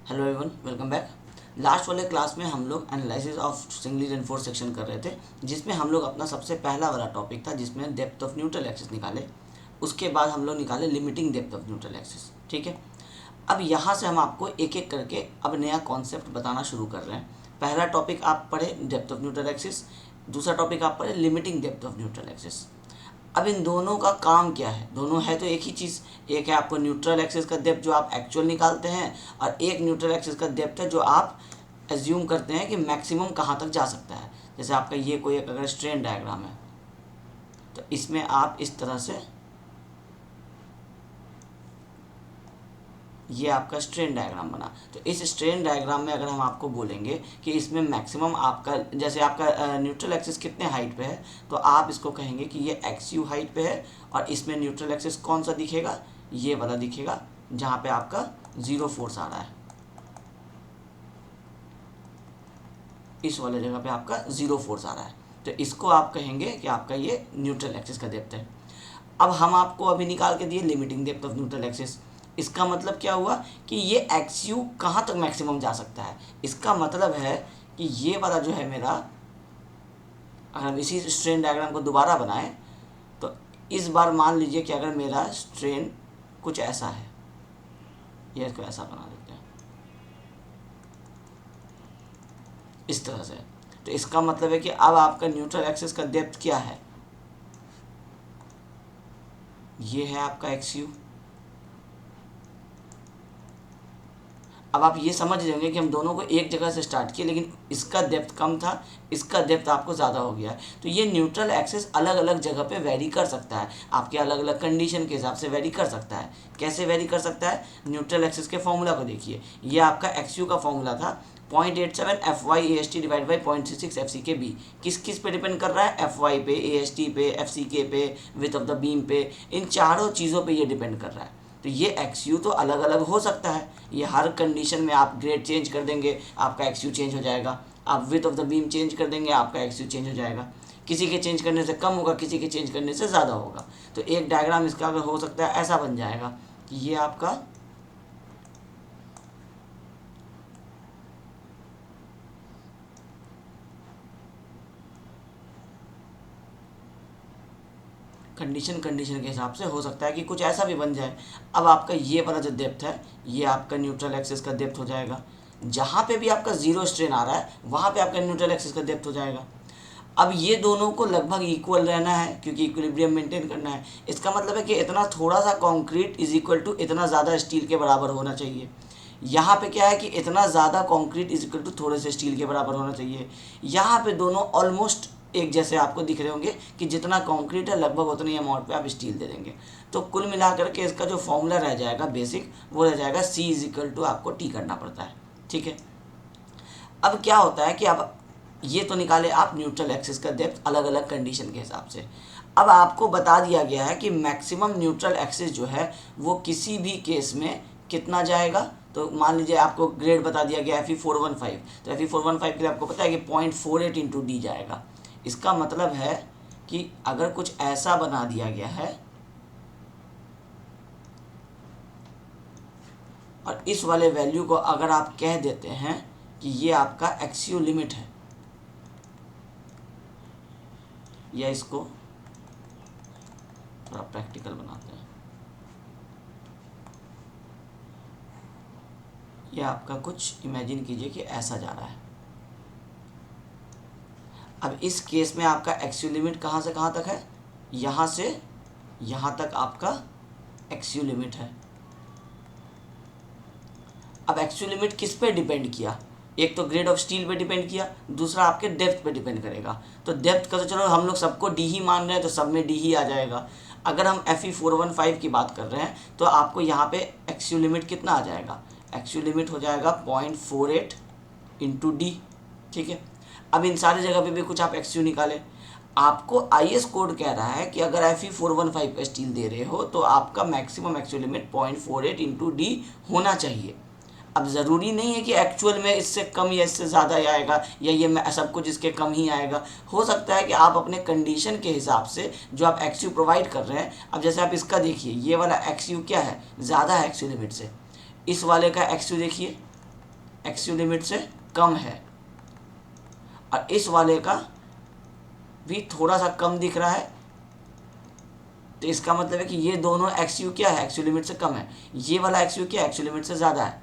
Hello everyone, welcome back. Last वाले class में हम लोग analysis of singly reinforced section कर रहे थे, जिसमें हम लोग अपना सबसे पहला वाला टॉपिक था जिसमें डेप्थ ऑफ न्यूट्रल एक्सिस निकाले। उसके बाद हम लोग निकाले limiting depth of neutral axis. ठीक है, अब यहाँ से हम आपको एक एक करके अब नया कॉन्सेप्ट बताना शुरू कर रहे हैं। पहला टॉपिक आप पढ़े डेप्थ ऑफ न्यूट्रल एक्सिस, दूसरा टॉपिक आप पढ़े limiting depth of neutral axis. अब इन दोनों का काम क्या है? दोनों है तो एक ही चीज़। एक है आपको न्यूट्रल एक्सिस का डेप्थ जो आप एक्चुअल निकालते हैं, और एक न्यूट्रल एक्सिस का डेप्थ है जो आप एज्यूम करते हैं कि मैक्सिमम कहाँ तक जा सकता है। जैसे आपका ये कोई एक अगर स्ट्रेन डायग्राम है तो इसमें आप इस तरह से, ये आपका स्ट्रेन डायग्राम बना, तो इस स्ट्रेन डायग्राम में अगर हम आपको बोलेंगे कि इसमें मैक्सिमम आपका, जैसे आपका न्यूट्रल एक्सिस कितने हाइट पे है, तो आप इसको कहेंगे कि ये एक्स यू हाइट पे है, और इसमें न्यूट्रल एक्सिस कौन सा दिखेगा? ये वाला दिखेगा, जहाँ पे आपका जीरो फोर्स आ रहा है। इस वाले जगह पे आपका जीरो फोर्स आ रहा है, तो इसको आप कहेंगे कि आपका ये न्यूट्रल एक्सिस का डेप्थ है। अब हम आपको अभी निकाल के दिए limiting depth of neutral axis. इसका मतलब क्या हुआ कि ये एक्स यू कहाँ तक मैक्सिमम जा सकता है। इसका मतलब है कि ये वाला जो है मेरा, अगर हम इसी स्ट्रेन डायग्राम को दोबारा बनाएं तो इस बार मान लीजिए कि अगर मेरा स्ट्रेन कुछ ऐसा है, ये इसको ऐसा बना देते हैं इस तरह से, तो इसका मतलब है कि अब आपका न्यूट्रल एक्सिस का डेप्थ क्या है? ये है आपका एक्स यू। अब आप ये समझ जाएंगे कि हम दोनों को एक जगह से स्टार्ट किए, लेकिन इसका डेप्थ कम था, इसका डेप्थ आपको ज़्यादा हो गया है। तो ये न्यूट्रल एक्सिस अलग अलग जगह पे वेरी कर सकता है, आपके अलग अलग कंडीशन के हिसाब से वेरी कर सकता है। कैसे वेरी कर सकता है? न्यूट्रल एक्सिस के फॉर्मूला को देखिए। ये आपका एक्स यू का फॉर्मूला था 0.87 F Y A S T divide by 0.66 F C K B. किस किस पे डिपेंड कर रहा है? एफ वाई पे, ए एस टी पे, एफ सी के पे, विथ ऑफ द बीम पे, इन चारों चीज़ों पे ये डिपेंड कर रहा है। तो ये एक्स यू तो अलग अलग हो सकता है, ये हर कंडीशन में आप ग्रेड चेंज कर देंगे आपका एक्स यू चेंज हो जाएगा, आप width of the beam change कर देंगे आपका एक्स यू चेंज हो जाएगा। किसी के चेंज करने से कम होगा, किसी के चेंज करने से ज़्यादा होगा। तो एक डायग्राम इसका अगर हो सकता है ऐसा बन जाएगा कि ये आपका कंडीशन के हिसाब से हो सकता है कि कुछ ऐसा भी बन जाए। अब आपका ये वाला जो डेप्थ है, ये आपका न्यूट्रल एक्सिस का डेप्थ हो जाएगा। जहाँ पे भी आपका जीरो स्ट्रेन आ रहा है वहाँ पे आपका न्यूट्रल एक्सिस का डेप्थ हो जाएगा। अब ये दोनों को लगभग इक्वल रहना है, क्योंकि इक्विलिब्रियम मेंटेन करना है। इसका मतलब है कि इतना थोड़ा सा कंक्रीट इज इक्वल टू इतना ज़्यादा स्टील के बराबर होना चाहिए। यहाँ पे क्या है कि इतना ज़्यादा कंक्रीट इज इक्वल टू थोड़े से स्टील के बराबर होना चाहिए। यहाँ पे दोनों ऑलमोस्ट एक जैसे आपको दिख रहे होंगे कि जितना कंक्रीट है लगभग उतनी अमाउंट पे आप स्टील दे देंगे। तो कुल मिलाकर के इसका जो फॉर्मूला रह जाएगा बेसिक, वो रह जाएगा सी इज इक्वल टू, आपको टी करना पड़ता है। ठीक है, अब क्या होता है कि अब ये तो निकाले आप न्यूट्रल एक्सिस का डेप्थ अलग अलग कंडीशन के हिसाब से। अब आपको बता दिया गया है कि मैक्सिमम न्यूट्रल एक्सिस जो है वो किसी भी केस में कितना जाएगा। तो मान लीजिए आपको ग्रेड बता दिया गया FE415, तो FE415 के लिए आपको पता है कि 0.48 इंटू डी जाएगा। इसका मतलब है कि अगर कुछ ऐसा बना दिया गया है और इस वाले वैल्यू को अगर आप कह देते हैं कि ये आपका एक्सियो लिमिट है, या इसको थोड़ा प्रैक्टिकल बनाते हैं, ये आपका कुछ इमेजिन कीजिए कि ऐसा जा रहा है। अब इस केस में आपका एक्सियो लिमिट कहाँ से कहाँ तक है? यहाँ से यहाँ तक आपका एक्सियो लिमिट है। अब एक्सियो लिमिट किस पे डिपेंड किया? एक तो ग्रेड ऑफ स्टील पे डिपेंड किया, दूसरा आपके डेप्थ पे डिपेंड करेगा। तो डेप्थ का तो चलो हम लोग सबको डी ही मान रहे हैं, तो सब में डी ही आ जाएगा। अगर हम FE415 की बात कर रहे हैं तो आपको यहाँ पे एक्सियो लिमिट कितना आ जाएगा? एक्सियो लिमिट हो जाएगा 0.48 इंटू डी। ठीक है, अब इन सारी जगह पे भी कुछ आप एक्सियो निकालें। आपको IS कोड कह रहा है कि अगर FE415 का स्टील दे रहे हो तो आपका मैक्सिमम एक्सियो लिमिट 0.48 इंटू डी होना चाहिए। अब ज़रूरी नहीं है कि एक्चुअल में इससे कम या इससे ज़्यादा ही आएगा, या ये सब कुछ इसके कम ही आएगा। हो सकता है कि आप अपने कंडीशन के हिसाब से जो आप एक्स यू प्रोवाइड कर रहे हैं, अब जैसे आप इसका देखिए, ये वाला एक्स यू क्या है? ज़्यादा है एक्स यू लिमिट से। इस वाले का एक्स यू देखिए, एक्सयू लिमिट से कम है, और इस वाले का भी थोड़ा सा कम दिख रहा है, तो इसका मतलब है कि ये दोनों एक्सयू क्या है, एक्सयू लिमिट से कम है। ये वाला एक्सयू क्या है, एक्सयू लिमिट से ज़्यादा है।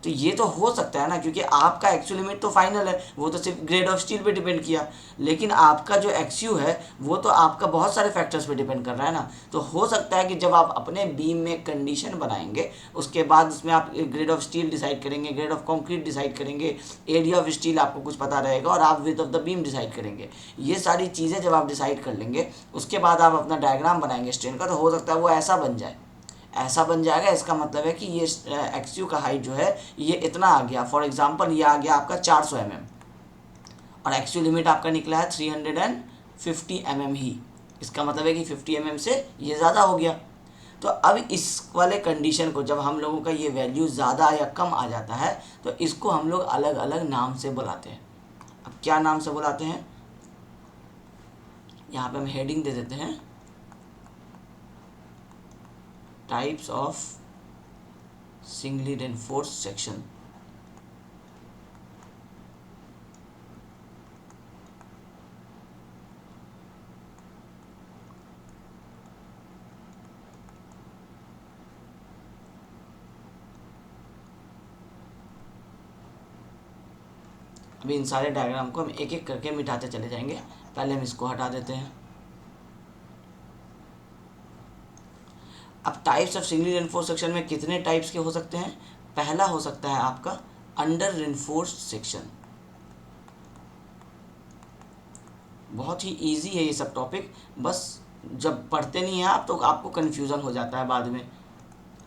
तो ये तो हो सकता है ना, क्योंकि आपका एक्सयू लिमिट तो फाइनल है, वो तो सिर्फ ग्रेड ऑफ स्टील पे डिपेंड किया, लेकिन आपका जो एक्सयू है वो तो आपका बहुत सारे फैक्टर्स पे डिपेंड कर रहा है ना। तो हो सकता है कि जब आप अपने बीम में कंडीशन बनाएंगे, उसके बाद उसमें आप ग्रेड ऑफ स्टील डिसाइड करेंगे, ग्रेड ऑफ कंक्रीट डिसाइड करेंगे, एरिया ऑफ स्टील आपको कुछ पता रहेगा, और आप width of the beam decide करेंगे। ये सारी चीज़ें जब आप डिसाइड कर लेंगे, उसके बाद आप अपना डायग्राम बनाएंगे स्ट्रेन का, तो हो सकता है वो ऐसा बन जाए, ऐसा बन जाएगा। इसका मतलब है कि ये एक्सयू का हाइट जो है ये इतना आ गया, फॉर एग्जांपल ये आ गया आपका 400 mm, और एक्सयू लिमिट आपका निकला है 350 mm ही। इसका मतलब है कि 50 mm से ये ज़्यादा हो गया। तो अब इस वाले कंडीशन को जब हम लोगों का ये वैल्यू ज़्यादा या कम आ जाता है, तो इसको हम लोग अलग अलग नाम से बुलाते हैं। अब क्या नाम से बुलाते हैं, यहाँ पे हम हेडिंग दे देते हैं, types of singly reinforced section. अभी इन सारे डायग्राम को हम एक एक करके मिटाते चले जाएंगे। पहले हम इसको हटा देते हैं। अब types of singly reinforced section में कितने टाइप्स के हो सकते हैं, पहला हो सकता है आपका अंडर रेनफोर्स्ड सेक्शन। बहुत ही इजी है ये सब टॉपिक, बस जब पढ़ते नहीं हैं आप तो आपको कन्फ्यूज़न हो जाता है बाद में।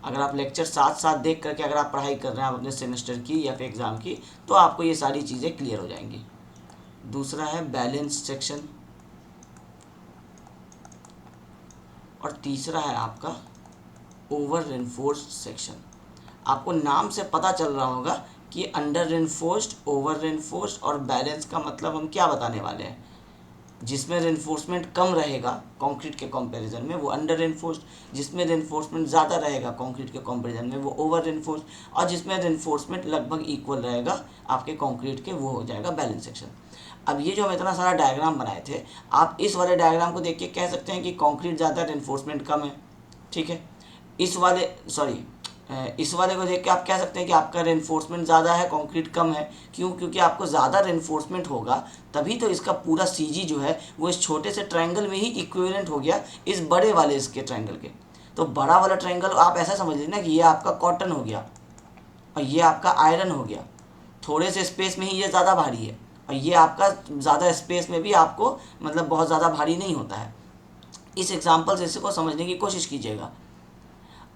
अगर आप लेक्चर साथ साथ देख करके अगर आप पढ़ाई कर रहे हैं अपने सेमेस्टर की या फिर एग्ज़ाम की, तो आपको ये सारी चीज़ें क्लियर हो जाएंगी। दूसरा है बैलेंस सेक्शन, और तीसरा है आपका ओवर रेनफोर्स्ड सेक्शन। आपको नाम से पता चल रहा होगा कि अंडर रेनफोर्स्ड, ओवर रेनफोर्स्ड और बैलेंस का मतलब हम क्या बताने वाले हैं। जिसमें रेनफोर्समेंट कम रहेगा कंक्रीट के कंपैरिजन में वो अंडर रेनफोर्स्ड, जिसमें रेनफोर्समेंट ज़्यादा रहेगा कंक्रीट के कंपैरिजन में वो ओवर रेनफोर्स्ड, और जिसमें रेनफोर्समेंट लगभग इक्वल रहेगा आपके कंक्रीट के वो हो जाएगा बैलेंस सेक्शन। अब ये जो हम इतना सारा डायग्राम बनाए थे, आप इस वाले डायग्राम को देख के कह सकते हैं कि कंक्रीट ज़्यादा, रेनफोर्समेंट कम है, ठीक है। इस वाले को देख के आप कह सकते हैं कि आपका रेनफोर्समेंट ज़्यादा है, कंक्रीट कम है। क्यों? क्योंकि आपको ज़्यादा रेनफोर्समेंट होगा, तभी तो इसका पूरा सीजी जो है वो इस छोटे से ट्रायंगल में ही इक्विवेलेंट हो गया इस बड़े वाले इसके ट्रायंगल के। तो बड़ा वाला ट्रायंगल आप ऐसा समझ लीजिए ना कि ये आपका कॉटन हो गया और ये आपका आयरन हो गया। थोड़े से स्पेस में ही ये ज़्यादा भारी है, और ये आपका ज़्यादा स्पेस में भी आपको मतलब बहुत ज़्यादा भारी नहीं होता है। इस एग्जाम्पल से इसको समझने की कोशिश कीजिएगा।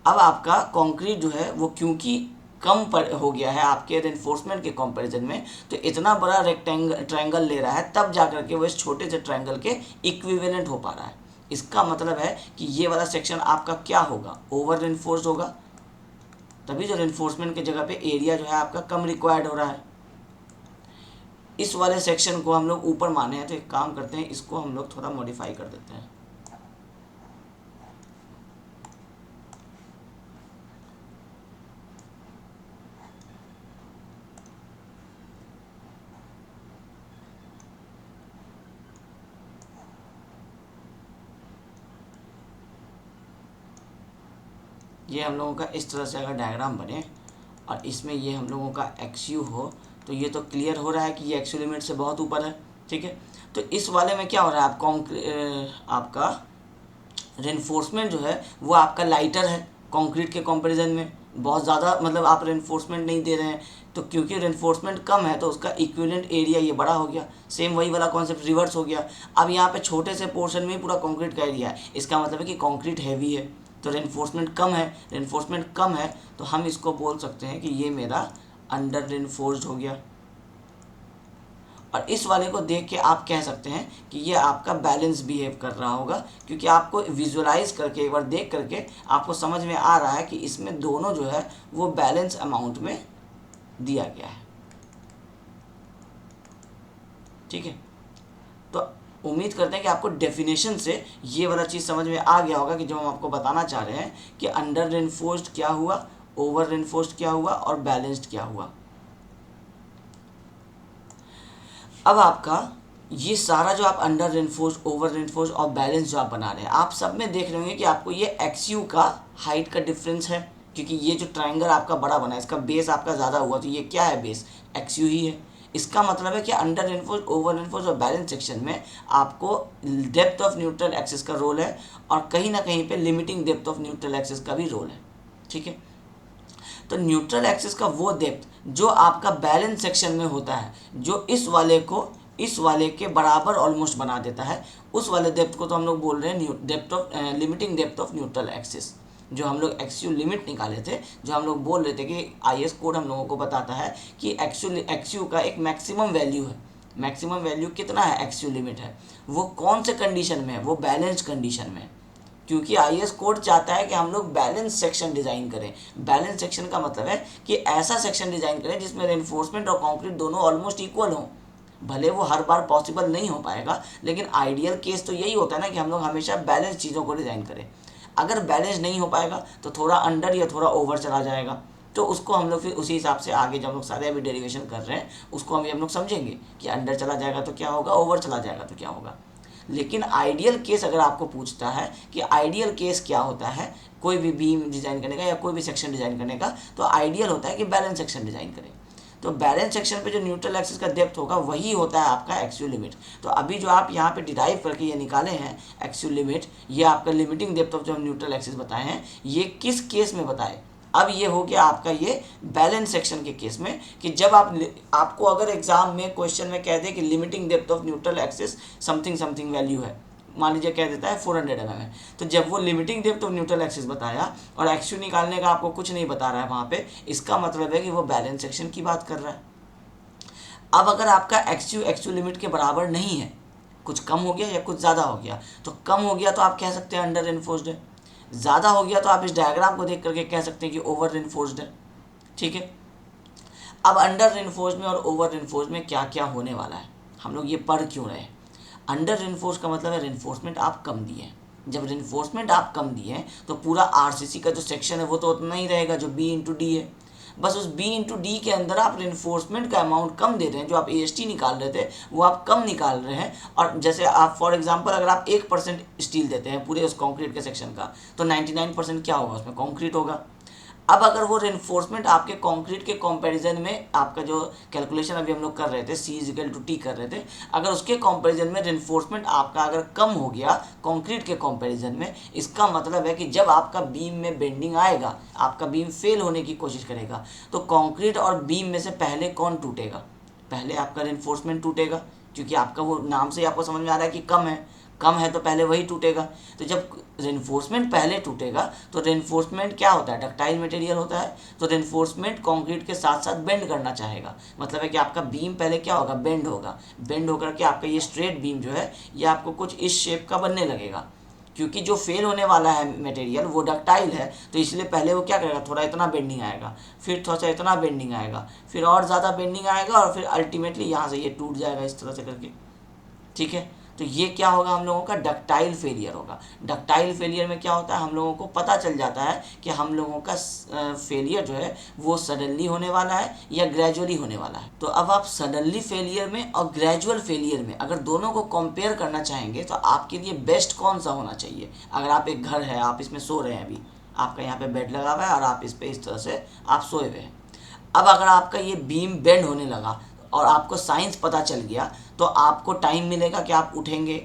अब आपका कंक्रीट जो है वो क्योंकि कम पर हो गया है आपके रेनफोर्समेंट के कंपैरिजन में, तो इतना बड़ा ट्रायंगल ले रहा है, तब जा करके वो इस छोटे से ट्रायंगल के इक्विवेलेंट हो पा रहा है। इसका मतलब है कि ये वाला सेक्शन आपका क्या होगा, ओवर रेनफोर्स्ड होगा, तभी जो रेनफोर्समेंट की जगह पे एरिया जो है आपका कम रिक्वायर्ड हो रहा है। इस वाले सेक्शन को हम लोग ऊपर माने हैं, तो एक काम करते हैं, इसको हम लोग थोड़ा मॉडिफाई कर देते हैं। ये हम लोगों का इस तरह से अगर डायग्राम बने और इसमें ये हम लोगों का एक्सयू हो, तो ये तो क्लियर हो रहा है कि ये एक्सयू लिमिट से बहुत ऊपर है, ठीक है। तो इस वाले में क्या हो रहा है, आपका रेनफोर्समेंट जो है वो आपका लाइटर है कंक्रीट के कंपैरिजन में, बहुत ज़्यादा मतलब आप रेनफोर्समेंट नहीं दे रहे हैं, तो क्योंकि रेनफोर्समेंट कम है तो उसका इक्विवेलेंट एरिया ये बड़ा हो गया। सेम वही वाला कॉन्सेप्ट रिवर्स हो गया। अब यहाँ पे छोटे से पोर्शन में ही पूरा कंक्रीट का एरिया है, इसका मतलब है कि कंक्रीट हैवी है, तो रेनफोर्समेंट कम है। रेनफोर्समेंट कम है तो हम इसको बोल सकते हैं कि ये मेरा अंडर रेनफोर्स्ड हो गया। और इस वाले को देख के आप कह सकते हैं कि ये आपका बैलेंस बिहेव कर रहा होगा, क्योंकि आपको विजुअलाइज करके एक बार देख करके आपको समझ में आ रहा है कि इसमें दोनों जो है वो बैलेंस अमाउंट में दिया गया है, ठीक है। तो उम्मीद करते हैं कि आपको डेफिनेशन से ये वाला चीज़ समझ में आ गया होगा कि जो हम आपको बताना चाह रहे हैं कि अंडर रेनफोर्स्ड क्या हुआ, ओवर रेनफोर्स्ड क्या हुआ और बैलेंस्ड क्या हुआ। अब आपका ये सारा जो आप अंडर रेनफोर्स, ओवर रेनफोर्स और बैलेंस जो आप बना रहे हैं, आप सब में देख रहे होंगे कि आपको ये एक्सयू का हाइट का डिफरेंस है, क्योंकि ये जो ट्रायंगल आपका बड़ा बना है इसका बेस आपका ज़्यादा हुआ, तो ये क्या है, बेस एक्सयू ही है। इसका मतलब है कि अंडर रेनफोर्स, ओवर रेनफोर्स और बैलेंस सेक्शन में आपको डेप्थ ऑफ न्यूट्रल एक्सिस का रोल है, और कहीं ना कहीं पे limiting depth of neutral axis का भी रोल है। ठीक है, तो न्यूट्रल एक्सिस का वो डेप्थ जो आपका बैलेंस सेक्शन में होता है, जो इस वाले के बराबर ऑलमोस्ट बना देता है, उस वाले डेप्थ को तो हम लोग बोल रहे हैं depth of limiting depth of neutral axis. जो हम लोग एक्सयू लिमिट निकाले थे, जो हम लोग बोल रहे थे कि आईएस कोड हम लोगों को बताता है कि एक्सयू का एक मैक्सिमम वैल्यू है। मैक्सिमम वैल्यू कितना है, एक्सयू लिमिट है, वो कौन से कंडीशन में है, वो बैलेंस कंडीशन में है। क्योंकि आईएस कोड चाहता है कि हम लोग बैलेंस सेक्शन डिज़ाइन करें। बैलेंस सेक्शन का मतलब है कि ऐसा सेक्शन डिज़ाइन करें जिसमें रेनफोर्समेंट और कंक्रीट दोनों ऑलमोस्ट इक्वल हों। भले वो हर बार पॉसिबल नहीं हो पाएगा, लेकिन आइडियल केस तो यही होता है ना कि हम लोग हमेशा बैलेंस चीज़ों को डिज़ाइन करें। अगर बैलेंस नहीं हो पाएगा तो थोड़ा अंडर या थोड़ा ओवर चला जाएगा, तो उसको हम लोग फिर उसी हिसाब से आगे जब हम लोग सारे अभी डेरिवेशन कर रहे हैं उसको हम लोग समझेंगे कि अंडर चला जाएगा तो क्या होगा, ओवर चला जाएगा तो क्या होगा। लेकिन आइडियल केस अगर आपको पूछता है कि आइडियल केस क्या होता है कोई भी बीम डिज़ाइन करने का या कोई भी सेक्शन डिज़ाइन करने का, तो आइडियल होता है कि बैलेंस सेक्शन डिज़ाइन करें। तो बैलेंस सेक्शन पे जो न्यूट्रल एक्सिस का डेप्थ होगा वही होता है आपका एक्सयू लिमिट। तो अभी जो आप यहाँ पे डिराइव करके ये निकाले हैं एक्सयू लिमिट, ये आपका लिमिटिंग डेप्थ ऑफ जो न्यूट्रल एक्सिस बताए हैं, ये किस केस में बताए। अब ये हो गया आपका ये बैलेंस सेक्शन के केस में, कि जब आपको अगर एग्जाम में क्वेश्चन में कह दे कि limiting depth of neutral axis something something value है, मान लीजिए कह देता है 400 mm है, तो जब वो limiting depth of neutral axis बताया और एक्सयू निकालने का आपको कुछ नहीं बता रहा है वहाँ पे, इसका मतलब है कि वो बैलेंस सेक्शन की बात कर रहा है। अब अगर आपका एक्सयू लिमिट के बराबर नहीं है, कुछ कम हो गया या कुछ ज़्यादा हो गया, तो कम हो गया तो आप कह सकते हैं अंडर रेनफोर्स्ड है, ज़्यादा हो गया तो आप इस डायग्राम को देख करके कह सकते हैं कि ओवर रेनफोर्स्ड है। ठीक है, अब अंडर रेनफोर्स्ड में और ओवर रेनफोर्स्ड में क्या क्या होने वाला है, हम लोग ये पढ़ क्यों रहे हैं। अंडर रेनफोर्स का मतलब है रेनफोर्समेंट आप कम दिए हैं। जब रेनफोर्समेंट आप कम दिए हैं तो पूरा आरसीसी का जो सेक्शन है वो तो उतना ही रहेगा जो बी इंटू डी है। बस उस बी इंटू डी के अंदर आप रेनफोर्समेंट का अमाउंट कम दे रहे हैं, जो आप एएसटी निकाल रहे थे वो आप कम निकाल रहे हैं। और जैसे आप फॉर एग्जांपल अगर आप 1% स्टील देते हैं पूरे उस कंक्रीट के सेक्शन का, तो 99% क्या होगा, उसमें कंक्रीट होगा। अब अगर वो रेनफोर्समेंट आपके कंक्रीट के कंपैरिजन में, आपका जो कैलकुलेशन अभी हम लोग कर रहे थे C=T कर रहे थे, अगर उसके कंपैरिजन में रेनफोर्समेंट आपका अगर कम हो गया कंक्रीट के कंपैरिजन में, इसका मतलब है कि जब आपका बीम में बेंडिंग आएगा, आपका बीम फेल होने की कोशिश करेगा, तो कंक्रीट और बीम में से पहले कौन टूटेगा, पहले आपका रेनफोर्समेंट टूटेगा, क्योंकि आपका वो नाम से ही आपको समझ में आ रहा है कि कम है तो पहले वही टूटेगा। तो जब रेनफोर्समेंट पहले टूटेगा तो रेनफोर्समेंट क्या होता है, डक्टाइल मटेरियल होता है, तो रेनफोर्समेंट कंक्रीट के साथ साथ बेंड करना चाहेगा। मतलब है कि आपका बीम पहले क्या होगा, बेंड होगा, बेंड होकर के आपका ये स्ट्रेट बीम जो है ये आपको कुछ इस शेप का बनने लगेगा, क्योंकि जो फेल होने वाला है मटेरियल वो डक्टाइल है, तो इसलिए पहले वो क्या करेगा, थोड़ा इतना बेंडिंग आएगा, फिर थोड़ा सा इतना बेंडिंग आएगा, फिर और ज़्यादा बेंडिंग आएगा, और फिर अल्टीमेटली यहाँ से ये टूट जाएगा इस तरह से करके। ठीक है, तो ये क्या होगा, हम लोगों का डक्टाइल फेलियर होगा। डक्टाइल फेलियर में क्या होता है, हम लोगों को पता चल जाता है कि हम लोगों का फेलियर जो है वो सडनली होने वाला है या ग्रेजुअली होने वाला है। तो अब आप सडनली फेलियर में और ग्रेजुअल फेलियर में अगर दोनों को कंपेयर करना चाहेंगे तो आपके लिए बेस्ट कौन सा होना चाहिए। अगर आप एक घर है, आप इसमें सो रहे हैं, अभी आपका यहाँ पे बेड लगा हुआ है और आप इस पर इस तरह से आप सोए हुए हैं। अब अगर आपका ये बीम बेंड होने लगा और आपको साइंस पता चल गया, तो आपको टाइम मिलेगा कि आप उठेंगे,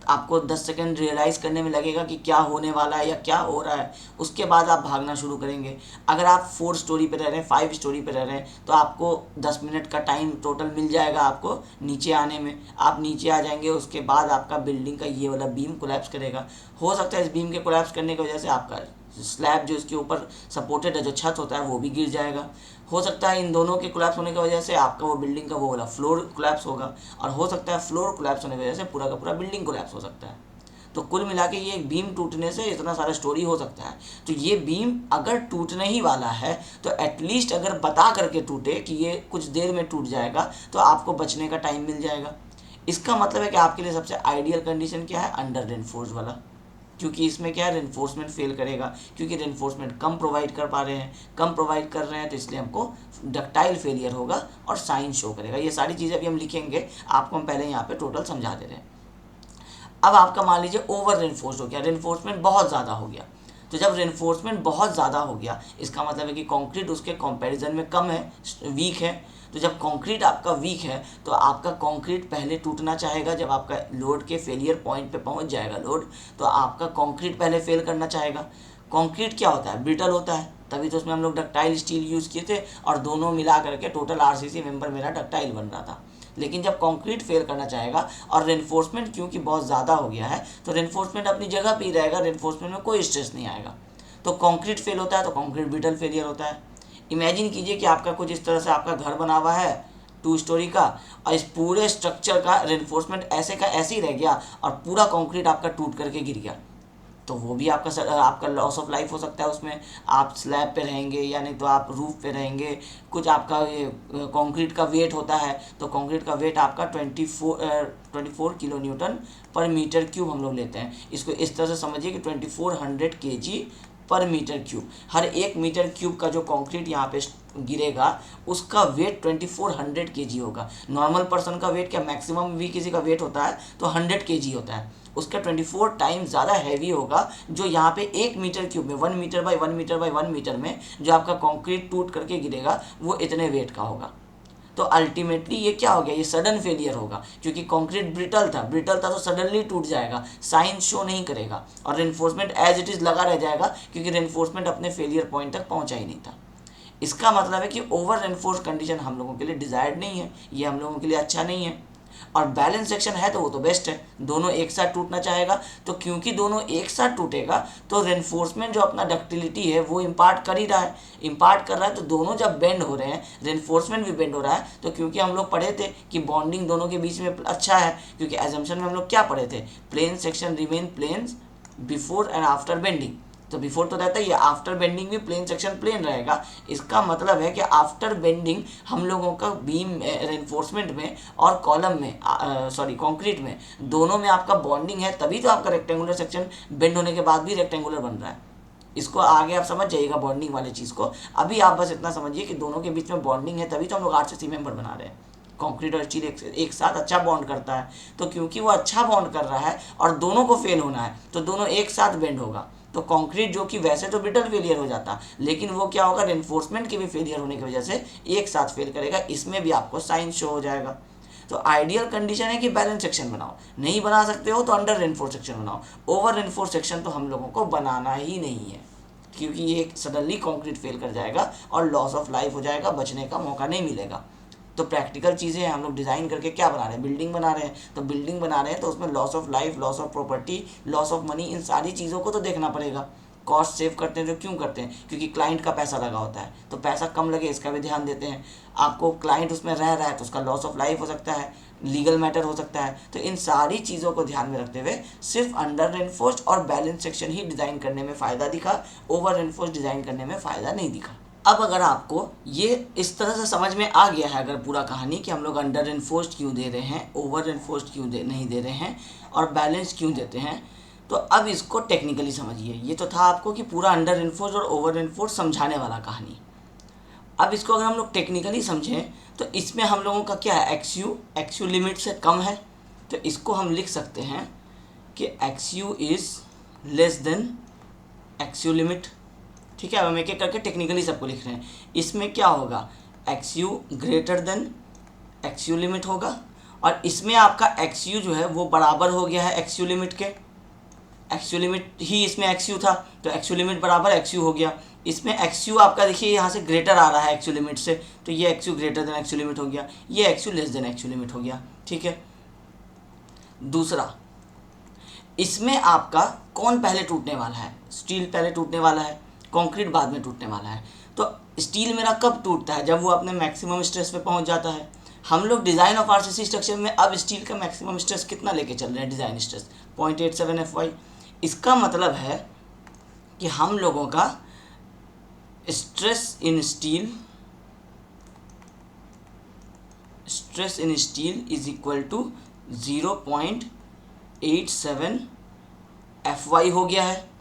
आपको 10 सेकंड रियलाइज़ करने में लगेगा कि क्या होने वाला है या क्या हो रहा है, उसके बाद आप भागना शुरू करेंगे। अगर आप 4 स्टोरी पे रह रहे हैं, 5 स्टोरी पे रह रहे हैं, तो आपको 10 मिनट का टाइम टोटल मिल जाएगा आपको नीचे आने में। आप नीचे आ जाएंगे, उसके बाद आपका बिल्डिंग का ये वाला बीम कोलैप्स करेगा। हो सकता है इस बीम के कोलैप्स करने की वजह से आपका स्लैब जो इसके ऊपर सपोर्टेड है, जो छत होता है, वो भी गिर जाएगा। हो सकता है इन दोनों के कोलैप्स होने की वजह से आपका वो बिल्डिंग का वो वाला फ्लोर कोलैप्स होगा, और हो सकता है फ्लोर कोलैप्स होने की वजह से पूरा का पूरा बिल्डिंग कोलैप्स हो सकता है। तो कुल मिला के ये एक बीम टूटने से इतना सारा स्टोरी हो सकता है। तो ये बीम अगर टूटने ही वाला है तो एटलीस्ट अगर बता करके टूटे कि ये कुछ देर में टूट जाएगा, तो आपको बचने का टाइम मिल जाएगा। इसका मतलब है कि आपके लिए सबसे आइडियल कंडीशन क्या है, अंडर रेनफोर्स वाला। क्योंकि इसमें क्या है, रेनफोर्समेंट फेल करेगा, क्योंकि रेनफोर्समेंट कम प्रोवाइड कर पा रहे हैं, कम प्रोवाइड कर रहे हैं, तो इसलिए हमको डक्टाइल फेलियर होगा और साइन शो करेगा। ये सारी चीज़ें अभी हम लिखेंगे, आपको हम पहले यहाँ पे टोटल समझा दे रहे हैं। अब आपका मान लीजिए ओवर रेनफोर्स हो गया, रेनफोर्समेंट बहुत ज़्यादा हो गया। तो जब रेनफोर्समेंट बहुत ज़्यादा हो गया, इसका मतलब है कि कंक्रीट उसके कंपैरिजन में कम है, वीक है। तो जब कंक्रीट आपका वीक है तो आपका कंक्रीट पहले टूटना चाहेगा। जब आपका लोड के फेलियर पॉइंट पे पहुंच जाएगा लोड, तो आपका कंक्रीट पहले फेल करना चाहेगा। कंक्रीट क्या होता है, ब्रिटल होता है, तभी तो उसमें हम लोग डक्टाइल स्टील यूज़ किए थे और दोनों मिला करके टोटल आरसीसी मेंबर मेरा डक्टाइल बन रहा था। लेकिन जब कंक्रीट फेल करना चाहेगा और रेनफोर्समेंट क्योंकि बहुत ज़्यादा हो गया है, तो रेनफोर्समेंट अपनी जगह पे ही रहेगा, रेनफोर्समेंट में कोई स्ट्रेस नहीं आएगा। तो कंक्रीट फेल होता है तो कंक्रीट ब्रिटल फेलियर होता है। इमेजिन कीजिए कि आपका कुछ इस तरह से आपका घर बना हुआ है 2 स्टोरी का, और इस पूरे स्ट्रक्चर का रेनफोर्समेंट ऐसे का ऐसे ही रह गया और पूरा कंक्रीट आपका टूट करके गिर गया, तो वो भी आपका लॉस ऑफ लाइफ हो सकता है। उसमें आप स्लैब पे रहेंगे या नहीं तो आप रूफ पे रहेंगे। कुछ आपका ये कंक्रीट का वेट होता है, तो कंक्रीट का वेट आपका 24 किलो न्यूटन पर मीटर क्यूब हम लोग लेते हैं। इसको इस तरह से समझिए कि 2400 kg पर मीटर क्यूब। हर 1 मीटर क्यूब का जो कंक्रीट यहाँ पे गिरेगा उसका वेट 2400 kg होगा। नॉर्मल पर्सन का वेट क्या, मैक्सिमम भी किसी का वेट होता है तो 100 kg होता है, उसका 24 टाइम्स ज़्यादा हैवी होगा। जो यहाँ पे 1 मीटर क्यूब में 1 metre by 1 metre by 1 metre में जो आपका कंक्रीट टूट करके गिरेगा वो इतने वेट का होगा। तो अल्टीमेटली ये क्या हो गया, ये सडन फेलियर होगा, क्योंकि कंक्रीट ब्रिटल था तो सडनली टूट जाएगा, साइन शो नहीं करेगा और रेनफोर्समेंट एज इट इज़ लगा रह जाएगा, क्योंकि रेनफोर्समेंट अपने फेलियर पॉइंट तक पहुंचा ही नहीं था। इसका मतलब है कि ओवर रेनफोर्स कंडीशन हम लोगों के लिए डिजायर्ड नहीं है, ये हम लोगों के लिए अच्छा नहीं है। और बैलेंस सेक्शन है तो वो तो बेस्ट है, दोनों एक साथ टूटना चाहेगा, तो क्योंकि दोनों एक साथ टूटेगा तो रेनफोर्समेंट जो अपना डक्टिलिटी है वो इम्पार्ट कर ही रहा है, इम्पार्ट कर रहा है। तो दोनों जब बेंड हो रहे हैं, रेनफोर्समेंट भी बेंड हो रहा है, तो क्योंकि हम लोग पढ़े थे कि बॉन्डिंग दोनों के बीच में अच्छा है, क्योंकि एजम्पशन में हम लोग क्या पढ़े थे, plane section remain planes before and after bending. तो बिफोर तो रहता ही है, आफ्टर बेंडिंग भी प्लेन सेक्शन प्लेन रहेगा। इसका मतलब है कि आफ्टर बेंडिंग हम लोगों का बीम रेनफोर्समेंट में और कॉलम में कंक्रीट में दोनों में आपका बॉन्डिंग है, तभी तो आपका रेक्टेंगुलर सेक्शन बेंड होने के बाद भी रेक्टेंगुलर बन रहा है। इसको आगे आप समझ जाइएगा बॉन्डिंग वाले चीज़ को। अभी आप बस इतना समझिए कि दोनों के बीच में बॉन्डिंग है, तभी तो हम लोग आरसीसी मेंबर बना रहे हैं। कंक्रीट और स्टील एक साथ अच्छा बॉन्ड करता है, तो क्योंकि वो अच्छा बॉन्ड कर रहा है और दोनों को फेल होना है तो दोनों एक साथ बेंड होगा। तो कंक्रीट जो कि वैसे तो ब्रिटल फेलियर हो जाता, लेकिन वो क्या होगा, रेनफोर्समेंट के भी फेलियर होने की वजह से एक साथ फेल करेगा। इसमें भी आपको साइन शो हो जाएगा। तो आइडियल कंडीशन है कि बैलेंस सेक्शन बनाओ, नहीं बना सकते हो तो अंडर रेनफोर्स सेक्शन बनाओ। ओवर रेनफोर्स सेक्शन तो हम लोगों को बनाना ही नहीं है, क्योंकि ये सडनली कंक्रीट फेल कर जाएगा और लॉस ऑफ लाइफ हो जाएगा, बचने का मौका नहीं मिलेगा। तो प्रैक्टिकल चीज़ें हैं, हम लोग डिज़ाइन करके क्या बना रहे हैं, बिल्डिंग बना रहे हैं। तो बिल्डिंग बना रहे हैं तो उसमें loss of life, loss of property, loss of money, इन सारी चीज़ों को तो देखना पड़ेगा। कॉस्ट सेव करते हैं तो क्यों करते हैं, क्योंकि क्लाइंट का पैसा लगा होता है, तो पैसा कम लगे इसका भी ध्यान देते हैं। आपको क्लाइंट उसमें रह रहा है तो उसका लॉस ऑफ लाइफ हो सकता है, लीगल मैटर हो सकता है। तो इन सारी चीज़ों को ध्यान में रखते हुए सिर्फ अंडर रेनफोर्स्ड और बैलेंस सेक्शन ही डिज़ाइन करने में फ़ायदा दिखा, ओवर रेनफोर्स्ड डिज़ाइन करने में फ़ायदा नहीं दिखा। अब अगर आपको ये इस तरह से समझ में आ गया है अगर पूरा कहानी कि हम लोग अंडर रेनफोर्स्ड क्यों दे रहे हैं, ओवर रेनफोर्स्ड क्यों नहीं दे रहे हैं और बैलेंस क्यों देते हैं, तो अब इसको टेक्निकली समझिए। ये तो था आपको कि पूरा अंडर रेनफोर्स्ड और ओवर रेनफोर्स्ड समझाने वाला कहानी। अब इसको अगर हम लोग टेक्निकली समझें तो इसमें हम लोगों का क्या है, एक्सयू लिमिट से कम है, तो इसको हम लिख सकते हैं कि X U is less than X U limit. ठीक है, अब हम एक एक करके टेक्निकली सबको लिख रहे हैं। इसमें क्या होगा, एक्सयू ग्रेटर देन एक्सयू लिमिट होगा, और इसमें आपका एक्सयू जो है वो बराबर हो गया है एक्सयू लिमिट के। एक्सयू लिमिट ही इसमें एक्सयू था, तो एक्सयू लिमिट बराबर एक्सयू हो गया। इसमें एक्सयू आपका देखिए यहाँ से ग्रेटर आ रहा है एक्सयू लिमिट से, तो ये एक्सयू ग्रेटर देन एक्सयू लिमिट हो गया, ये एक्सयू लेस देन एक्सयू लिमिट हो गया। ठीक है, दूसरा, इसमें आपका कौन पहले टूटने वाला है, स्टील पहले टूटने वाला है, कंक्रीट बाद में टूटने वाला है। तो स्टील मेरा कब टूटता है, जब वो अपने मैक्सिमम स्ट्रेस पे पहुंच जाता है। हम लोग डिज़ाइन ऑफ आरसीसी स्ट्रक्चर में अब स्टील का मैक्सिमम स्ट्रेस कितना लेके चल रहे हैं, डिज़ाइन स्ट्रेस 0.87 FY। इसका मतलब है कि हम लोगों का stress in steel is equal to 0.87 Fy हो गया है।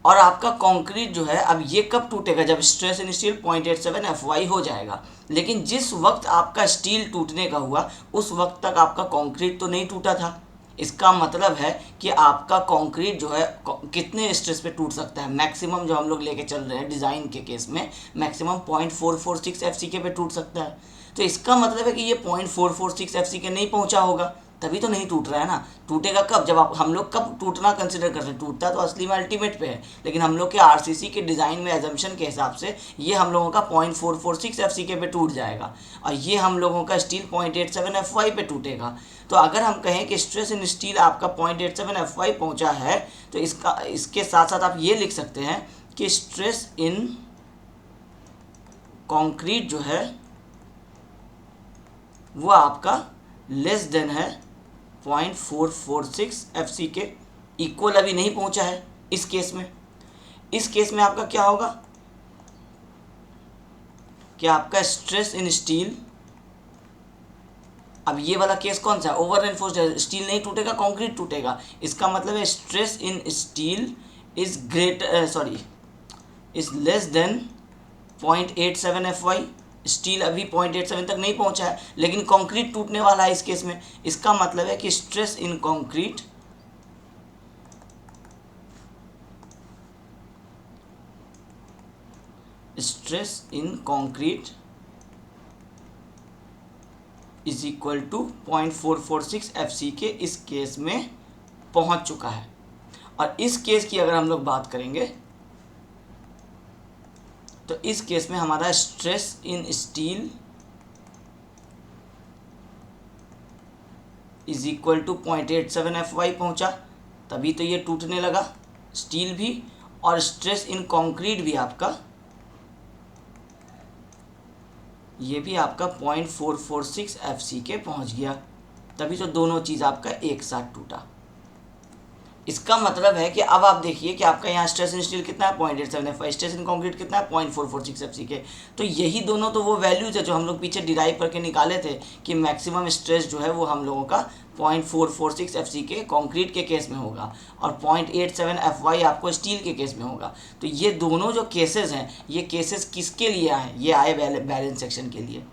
और आपका कंक्रीट जो है अब ये कब टूटेगा, जब स्ट्रेस इन स्टील 0.87 Fy हो जाएगा। लेकिन जिस वक्त आपका स्टील टूटने का हुआ उस वक्त तक आपका कंक्रीट तो नहीं टूटा था। इसका मतलब है कि आपका कंक्रीट जो है कितने स्ट्रेस पे टूट सकता है, मैक्सिमम जो हम लोग लेके चल रहे हैं डिज़ाइन के केस में मैक्सिमम 0.446 FCK पे टूट सकता है। तो इसका मतलब है कि ये 0.446 FCK नहीं पहुंचा होगा, तभी तो नहीं टूट रहा है ना। टूटेगा कब, जब आप हम लोग कब टूटना कंसिडर करते हैं, टूटता तो असली में अल्टीमेट पे है, लेकिन हम लोग के आरसीसी के डिज़ाइन में एजम्पशन के हिसाब से ये हम लोगों का 0.446 FCK पे टूट जाएगा और ये हम लोगों का स्टील 0.87 Fy पे टूटेगा। तो अगर हम कहें कि स्ट्रेस इन स्टील आपका 0.87 Fy पहुंचा है तो इसके साथ साथ आप ये लिख सकते हैं कि स्ट्रेस इन कॉन्क्रीट जो है वो आपका लेस देन है 0.446 FCK, इक्वल अभी नहीं पहुंचा है इस केस में। इस केस में आपका क्या होगा कि आपका स्ट्रेस इन स्टील, अब ये वाला केस कौन सा है, ओवर रेनफोर्स्ड, स्टील नहीं टूटेगा कंक्रीट टूटेगा। इसका मतलब है stress in steel is is less than 0.87 Fy। Steel अभी 0.87 तक नहीं पहुंचा है लेकिन कंक्रीट टूटने वाला है इस केस में। इसका मतलब है कि stress in concrete is equal to 0.446 FCK इस केस में पहुंच चुका है। और इस केस की अगर हम लोग बात करेंगे तो इस केस में हमारा stress in steel is equal to 0.87 Fy पहुंचा, तभी तो ये टूटने लगा स्टील भी, और स्ट्रेस इन कंक्रीट भी आपका ये भी आपका 0.446 FCK पहुंच गया, तभी तो दोनों चीज़ आपका एक साथ टूटा। इसका मतलब है कि अब आप देखिए कि आपका यहाँ स्ट्रेस इन स्टील कितना है 0.87 Fy, स्ट्रेस इन कंक्रीट कितना है 0.446 FCK। तो यही दोनों तो वो वैल्यूज है जो हम लोग पीछे डिराइव करके निकाले थे कि मैक्सिमम स्ट्रेस जो है वो हम लोगों का 0.446 FCK कंक्रीट के केस में होगा और 0.87 Fy आपको स्टील के केस में होगा। तो ये दोनों जो केसेस हैं ये केसेस किसके लिए आए, ये आए बैलेंस सेक्शन के लिए।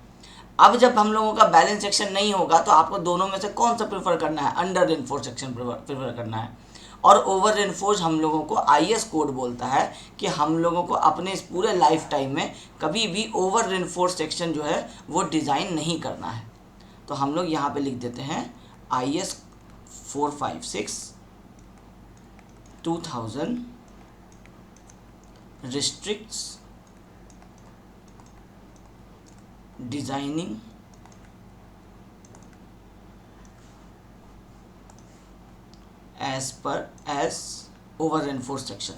अब जब हम लोगों का बैलेंस सेक्शन नहीं होगा तो आपको दोनों में से कौन सा प्रेफर करना है, अंडर रेनफोर्स सेक्शन प्रेफर करना है। और ओवर रेनफोर्स हम लोगों को IS कोड बोलता है कि हम लोगों को अपने इस पूरे लाइफ टाइम में कभी भी ओवर रेनफोर्स सेक्शन जो है वो डिज़ाइन नहीं करना है। तो हम लोग यहाँ पे लिख देते हैं IS 456/2000 restricts designing as over reinforce section.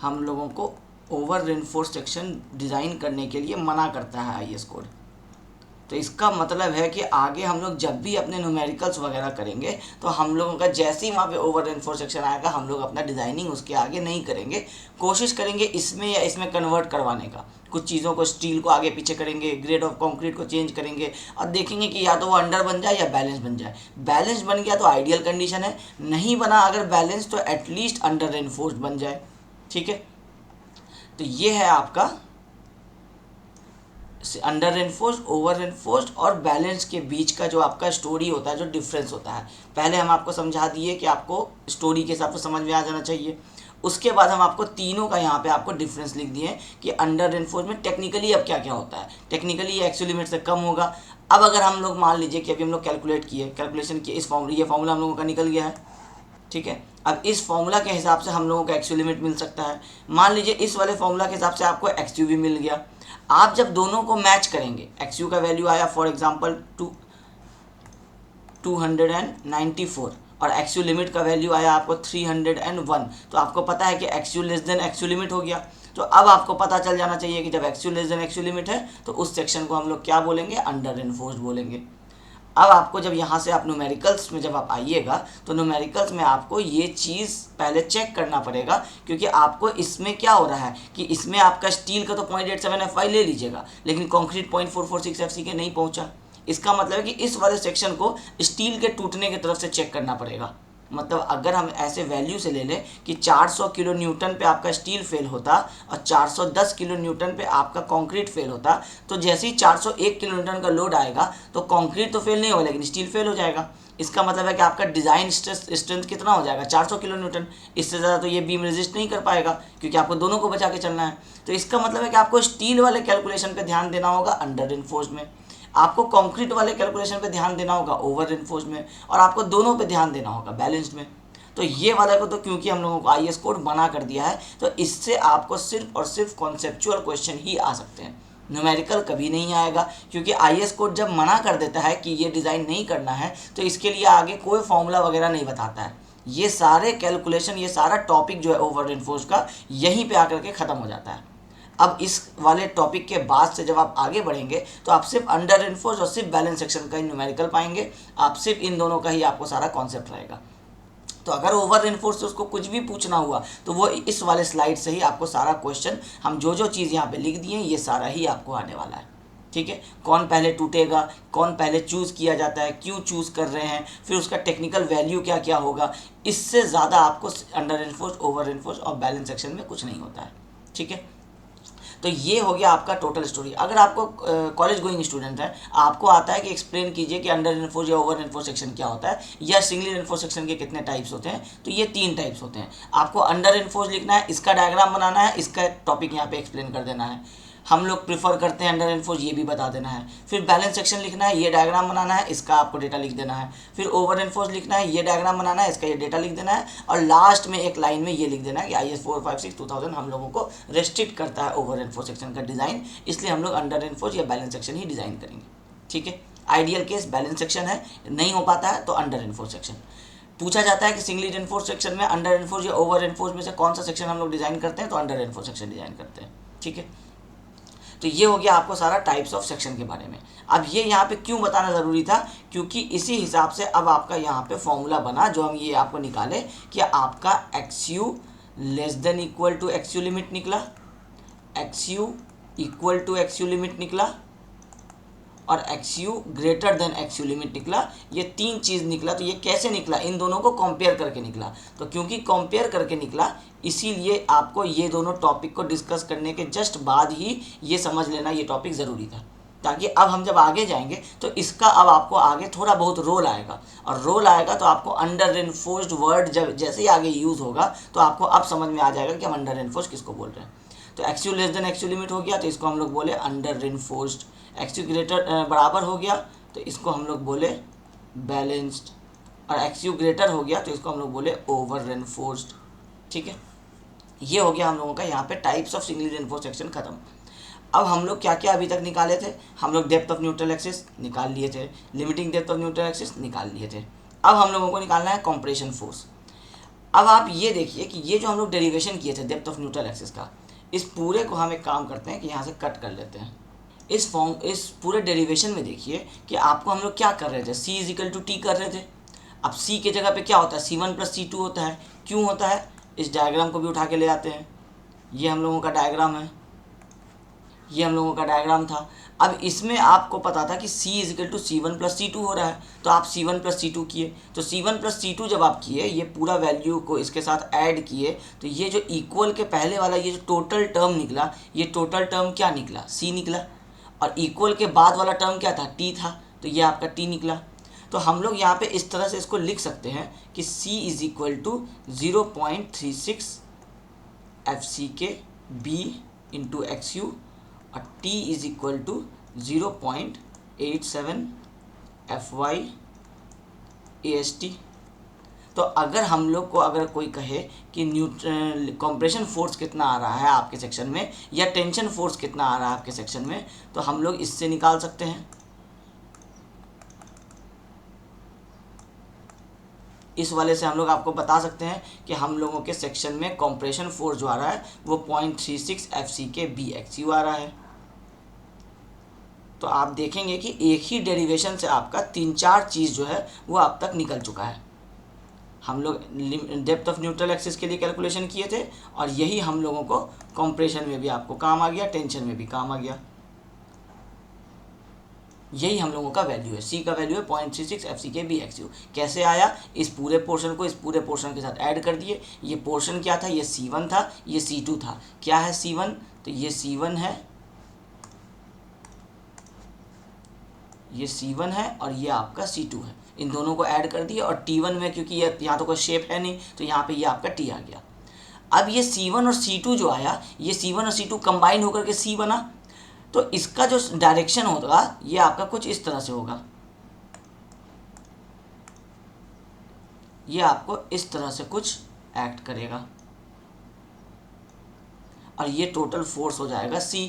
हम लोगों को ओवर रेनफोर्स सेक्शन डिज़ाइन करने के लिए मना करता है IS कोड। तो इसका मतलब है कि आगे हम लोग जब भी अपने न्यूमेरिकल्स वगैरह करेंगे तो हम लोगों का जैसे ही वहाँ पे ओवर रेनफोर्स सेक्शन आएगा हम लोग अपना डिज़ाइनिंग उसके आगे नहीं करेंगे, कोशिश करेंगे इसमें या इसमें कन्वर्ट करवाने का। कुछ चीज़ों को स्टील को आगे पीछे करेंगे, ग्रेड ऑफ कंक्रीट को चेंज करेंगे और देखेंगे कि या तो वो अंडर बन जाए या बैलेंस बन जाए। बैलेंस बन गया तो आइडियल कंडीशन है, नहीं बना अगर बैलेंस तो एटलीस्ट अंडर रेनफोर्स्ड बन जाए। ठीक है, तो ये है आपका अंडर रेनफोर्स्ड, ओवर रेनफोर्स्ड और बैलेंस के बीच का जो आपका स्टोरी होता है, जो डिफरेंस होता है। पहले हम आपको समझा दिए कि आपको स्टोरी के हिसाब से समझ में आ जाना चाहिए। उसके बाद हम आपको तीनों का यहाँ पे आपको डिफरेंस लिख दिए कि अंडर रेनफोर्स में टेक्निकली अब क्या क्या होता है। टेक्निकली ये एक्चुअल लिमिट से कम होगा। अब अगर हम लोग मान लीजिए कि अभी हम लोग कैलकुलेशन किए, इस ये फार्मूला हम लोगों का निकल गया है। ठीक है, अब इस फार्मूला के हिसाब से हम लोगों को एक्चुअल लिमिट मिल सकता है। मान लीजिए इस वाले फार्मूला के हिसाब से आपको XU भी मिल गया। आप जब दोनों को मैच करेंगे, XU का वैल्यू आया फॉर एग्जांपल 294 और XU लिमिट का वैल्यू आया आपको 301, तो आपको पता है कि XU less then XU limit हो गया। तो अब आपको पता चल जाना चाहिए कि जब XU less then XU limit है तो उस सेक्शन को हम लोग क्या बोलेंगे, अंडर रेनफोर्स्ड बोलेंगे। अब आपको जब यहाँ से आप न्यूमेरिकल्स में जब आप आइएगा तो न्यूमेरिकल्स में आपको ये चीज़ पहले चेक करना पड़ेगा, क्योंकि आपको इसमें क्या हो रहा है कि इसमें आपका स्टील का तो 0.87 Fy ले लीजिएगा लेकिन कंक्रीट 0.446 FCK नहीं पहुँचा। इसका मतलब है कि इस वाले सेक्शन को स्टील के टूटने की तरफ से चेक करना पड़ेगा। मतलब अगर हम ऐसे वैल्यू से ले लें कि 400 किलो न्यूटन पे आपका स्टील फेल होता और 410 किलो न्यूटन पे आपका कंक्रीट फेल होता, तो जैसे ही 401 किलो न्यूटन का लोड आएगा तो कंक्रीट तो फेल नहीं होगा लेकिन स्टील फेल हो जाएगा। इसका मतलब है कि आपका डिज़ाइन स्ट्रेंथ कितना हो जाएगा, 400 किलो न्यूटन। इससे ज़्यादा तो ये बीम रेजिस्ट नहीं कर पाएगा क्योंकि आपको दोनों को बचा के चलना है। तो इसका मतलब है कि आपको स्टील वाले कैलकुलेशन पे ध्यान देना होगा अंडर रिइंफोर्स्ड में, आपको कंक्रीट वाले कैलकुलेशन पे ध्यान देना होगा ओवर रिइंफोर्स्ड में, और आपको दोनों पे ध्यान देना होगा बैलेंस्ड में। तो ये वाला को तो क्योंकि हम लोगों को आईएस कोड मना कर दिया है, तो इससे आपको सिर्फ और सिर्फ कॉन्सेप्चुअल क्वेश्चन ही आ सकते हैं, न्यूमेरिकल कभी नहीं आएगा। क्योंकि आईएस कोड जब मना कर देता है कि ये डिज़ाइन नहीं करना है तो इसके लिए आगे कोई फॉर्मूला वगैरह नहीं बताता है। ये सारे कैलकुलेशन, ये सारा टॉपिक जो है ओवर रिइंफोर्स्ड का यहीं पे आकर के ख़त्म हो जाता है। अब इस वाले टॉपिक के बाद से जब आप आगे बढ़ेंगे तो आप सिर्फ अंडर रिइंफोर्स्ड और सिर्फ बैलेंस सेक्शन का ही न्यूमेरिकल पाएंगे, आप सिर्फ इन दोनों का ही आपको सारा कॉन्सेप्ट रहेगा। तो अगर ओवर रिइंफोर्स्ड से उसको कुछ भी पूछना हुआ तो वो इस वाले स्लाइड से ही आपको सारा क्वेश्चन, हम जो जो चीज़ यहाँ पे लिख दिए ये सारा ही आपको आने वाला है। ठीक है, कौन पहले टूटेगा, कौन पहले चूज़ किया जाता है, क्यों चूज़ कर रहे हैं, फिर उसका टेक्निकल वैल्यू क्या क्या होगा, इससे ज़्यादा आपको अंडर रिइंफोर्स्ड, ओवर रिइंफोर्स्ड और बैलेंस सेक्शन में कुछ नहीं होता है। ठीक है, तो ये हो गया आपका टोटल स्टोरी। अगर आपको कॉलेज गोइंग स्टूडेंट है, आपको आता है कि एक्सप्लेन कीजिए कि अंडर रिइंफोर्स्ड या ओवर रिइंफोर्स्ड सेक्शन क्या होता है, या सिंगली रिइंफोर्स्ड सेक्शन के कितने टाइप्स होते हैं, तो ये 3 टाइप्स होते हैं। आपको अंडर रिइंफोर्स्ड लिखना है, इसका डायग्राम बनाना है, इसका टॉपिक यहाँ पे एक्सप्लेन कर देना है। हम लोग प्रीफर करते हैं अंडर रिइंफोर्स्ड, ये भी बता देना है। फिर बैलेंस सेक्शन लिखना है, ये डायग्राम बनाना है, इसका आपको डेटा लिख देना है। फिर ओवर रिइंफोर्स्ड लिखना है, ये डायग्राम बनाना है, इसका ये डेटा लिख देना है। और लास्ट में एक लाइन में ये लिख देना है कि IS 456-2000 हम लोगों को रेस्ट्रिक्ट करता है ओवर रिइंफोर्स्ड सेक्शन का डिज़ाइन, इसलिए हम लोग अंडर रिइंफोर्स्ड या बैलेंस सेक्शन ही डिज़ाइन करेंगे। ठीक है, आइडियल केस बैलेंस सेक्शन है, नहीं हो पाता है तो अंडर रिइंफोर्स्ड सेक्शन। पूछा जाता है कि सिंगली रिइंफोर्स्ड सेक्शन में अंडर रिइंफोर्स्ड या ओवर रिइंफोर्स्ड में से कौन सा सेक्शन हम लोग डिज़ाइन करते हैं, तो अंडर रिइंफोर्स्ड सेक्शन डिज़ाइन करते हैं। ठीक है, तो ये हो गया आपको सारा टाइप्स ऑफ सेक्शन के बारे में। अब ये यहाँ पे क्यों बताना ज़रूरी था, क्योंकि इसी हिसाब से अब आपका यहाँ पे फॉर्मूला बना जो हम ये आपको निकाले कि आपका XU less than equal to XU limit निकला, XU equal to XU limit निकला, और XU greater than XU limit निकला। ये 3 चीज़ निकला। तो ये कैसे निकला, इन दोनों को कंपेयर करके निकला। तो क्योंकि कंपेयर करके निकला इसीलिए आपको ये दोनों टॉपिक को डिस्कस करने के जस्ट बाद ही ये समझ लेना ये टॉपिक ज़रूरी था, ताकि अब हम जब आगे जाएंगे तो इसका अब आपको आगे थोड़ा बहुत रोल आएगा, और रोल आएगा तो आपको अंडर रिइंफोर्स्ड वर्ड जब जैसे ही आगे यूज़ होगा तो आपको अब समझ में आ जाएगा कि हम अंडर रिइंफोर्स्ड किसको बोल रहे हैं। तो XU less then XU limit हो गया तो इसको हम लोग बोले अंडर रिइंफोर्स्ड, XU ग्रेटर बराबर हो गया तो इसको हम लोग बोले बैलेंस्ड, और XU ग्रेटर हो गया तो इसको हम लोग बोले ओवर रिइंफोर्स्ड। ठीक है, ये हो गया हम लोगों का यहाँ पे types of singly reinforced section खत्म। अब हम लोग क्या क्या अभी तक निकाले थे, हम लोग डेप्थ ऑफ न्यूट्रल एक्सिस निकाल लिए थे, limiting depth of neutral axis निकाल लिए थे। अब हम लोगों को निकालना है कंप्रेशन फोर्स। अब आप ये देखिए कि ये जो हम लोग डेरिवेशन किए थे डेप्थ ऑफ न्यूट्रल एक्सिस का, इस पूरे को हम एक काम करते हैं कि यहाँ से कट कर लेते हैं। इस पूरे डेरिवेशन में देखिए कि आपको हम लोग क्या कर रहे थे, C इजिकल टू टी कर रहे थे। अब C के जगह पे क्या होता है, C1 + C2 होता है। क्यों होता है, इस डायग्राम को भी उठा के ले आते हैं। ये हम लोगों का डायग्राम है, ये हम लोगों का डायग्राम था। अब इसमें आपको पता था कि C is equal to C1 + C2 हो रहा है, तो आप C1 + C2 किए। तो C1 + C2 जब आप किए, ये पूरा वैल्यू को इसके साथ ऐड किए, तो ये जो इक्वल के पहले वाला ये जो टोटल टर्म निकला, ये टोटल टर्म क्या निकला, C निकला। और इक्वल के बाद वाला टर्म क्या था, T था, तो ये आपका T निकला। तो हम लोग यहाँ पे इस तरह से इसको लिख सकते हैं कि C is equal to 0.36 FCK B into XU, और T is equal to 0.87 FY AST। तो अगर हम लोग को अगर कोई कहे कि कंप्रेशन फोर्स कितना आ रहा है आपके सेक्शन में, या टेंशन फोर्स कितना आ रहा है आपके सेक्शन में, तो हम लोग इससे निकाल सकते हैं। इस वाले से हम लोग आपको बता सकते हैं कि हम लोगों के सेक्शन में कंप्रेशन फोर्स जो आ रहा है वो 0.36 FCK B XU आ रहा है। तो आप देखेंगे कि एक ही डेरिवेशन से आपका 3-4 चीज़ जो है वो अब तक निकल चुका है। हम लोग डेप्थ ऑफ न्यूट्रल एक्सिस के लिए कैलकुलेशन किए थे, और यही हम लोगों को कंप्रेशन में भी आपको काम आ गया, टेंशन में भी काम आ गया। यही हम लोगों का वैल्यू है, सी का वैल्यू है 0.36 F C K B x you. कैसे आया, इस पूरे पोर्शन को इस पूरे पोर्शन के साथ ऐड कर दिए। ये पोर्शन क्या था, ये C1 था, ये C2 था। क्या है C1, तो ये C1 है, ये C1 है और ये आपका C2 है। इन दोनों को ऐड कर दिए और T1 में क्योंकि ये यहाँ तो कोई शेप है नहीं तो यहाँ पे ये आपका T आ गया। अब ये C1 और C2 जो आया, ये C1 और C2 कंबाइन होकर के C बना, तो इसका जो डायरेक्शन होगा ये आपका कुछ इस तरह से होगा, ये आपको इस तरह से कुछ एक्ट करेगा और ये टोटल फोर्स हो जाएगा C,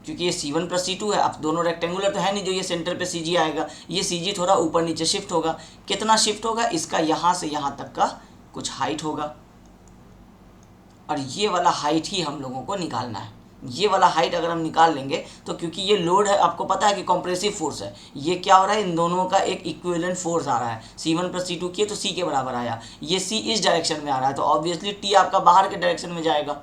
क्योंकि ये C1 प्लस C2 है। अब दोनों रेक्टेंगुलर तो है नहीं, जो ये सेंटर पे CG आएगा, ये CG थोड़ा ऊपर नीचे शिफ्ट होगा। कितना शिफ्ट होगा, इसका यहाँ से यहाँ तक का कुछ हाइट होगा और ये वाला हाइट ही हम लोगों को निकालना है। ये वाला हाइट अगर हम निकाल लेंगे तो क्योंकि ये लोड है, आपको पता है कि कॉम्प्रेसिव फोर्स है, ये क्या हो रहा है, इन दोनों का एक इक्विवेलेंट फोर्स आ रहा है। C1 प्लस C2 किए तो C के बराबर आया, ये C इस डायरेक्शन में आ रहा है, तो ऑब्वियसली T आपका बाहर के डायरेक्शन में जाएगा,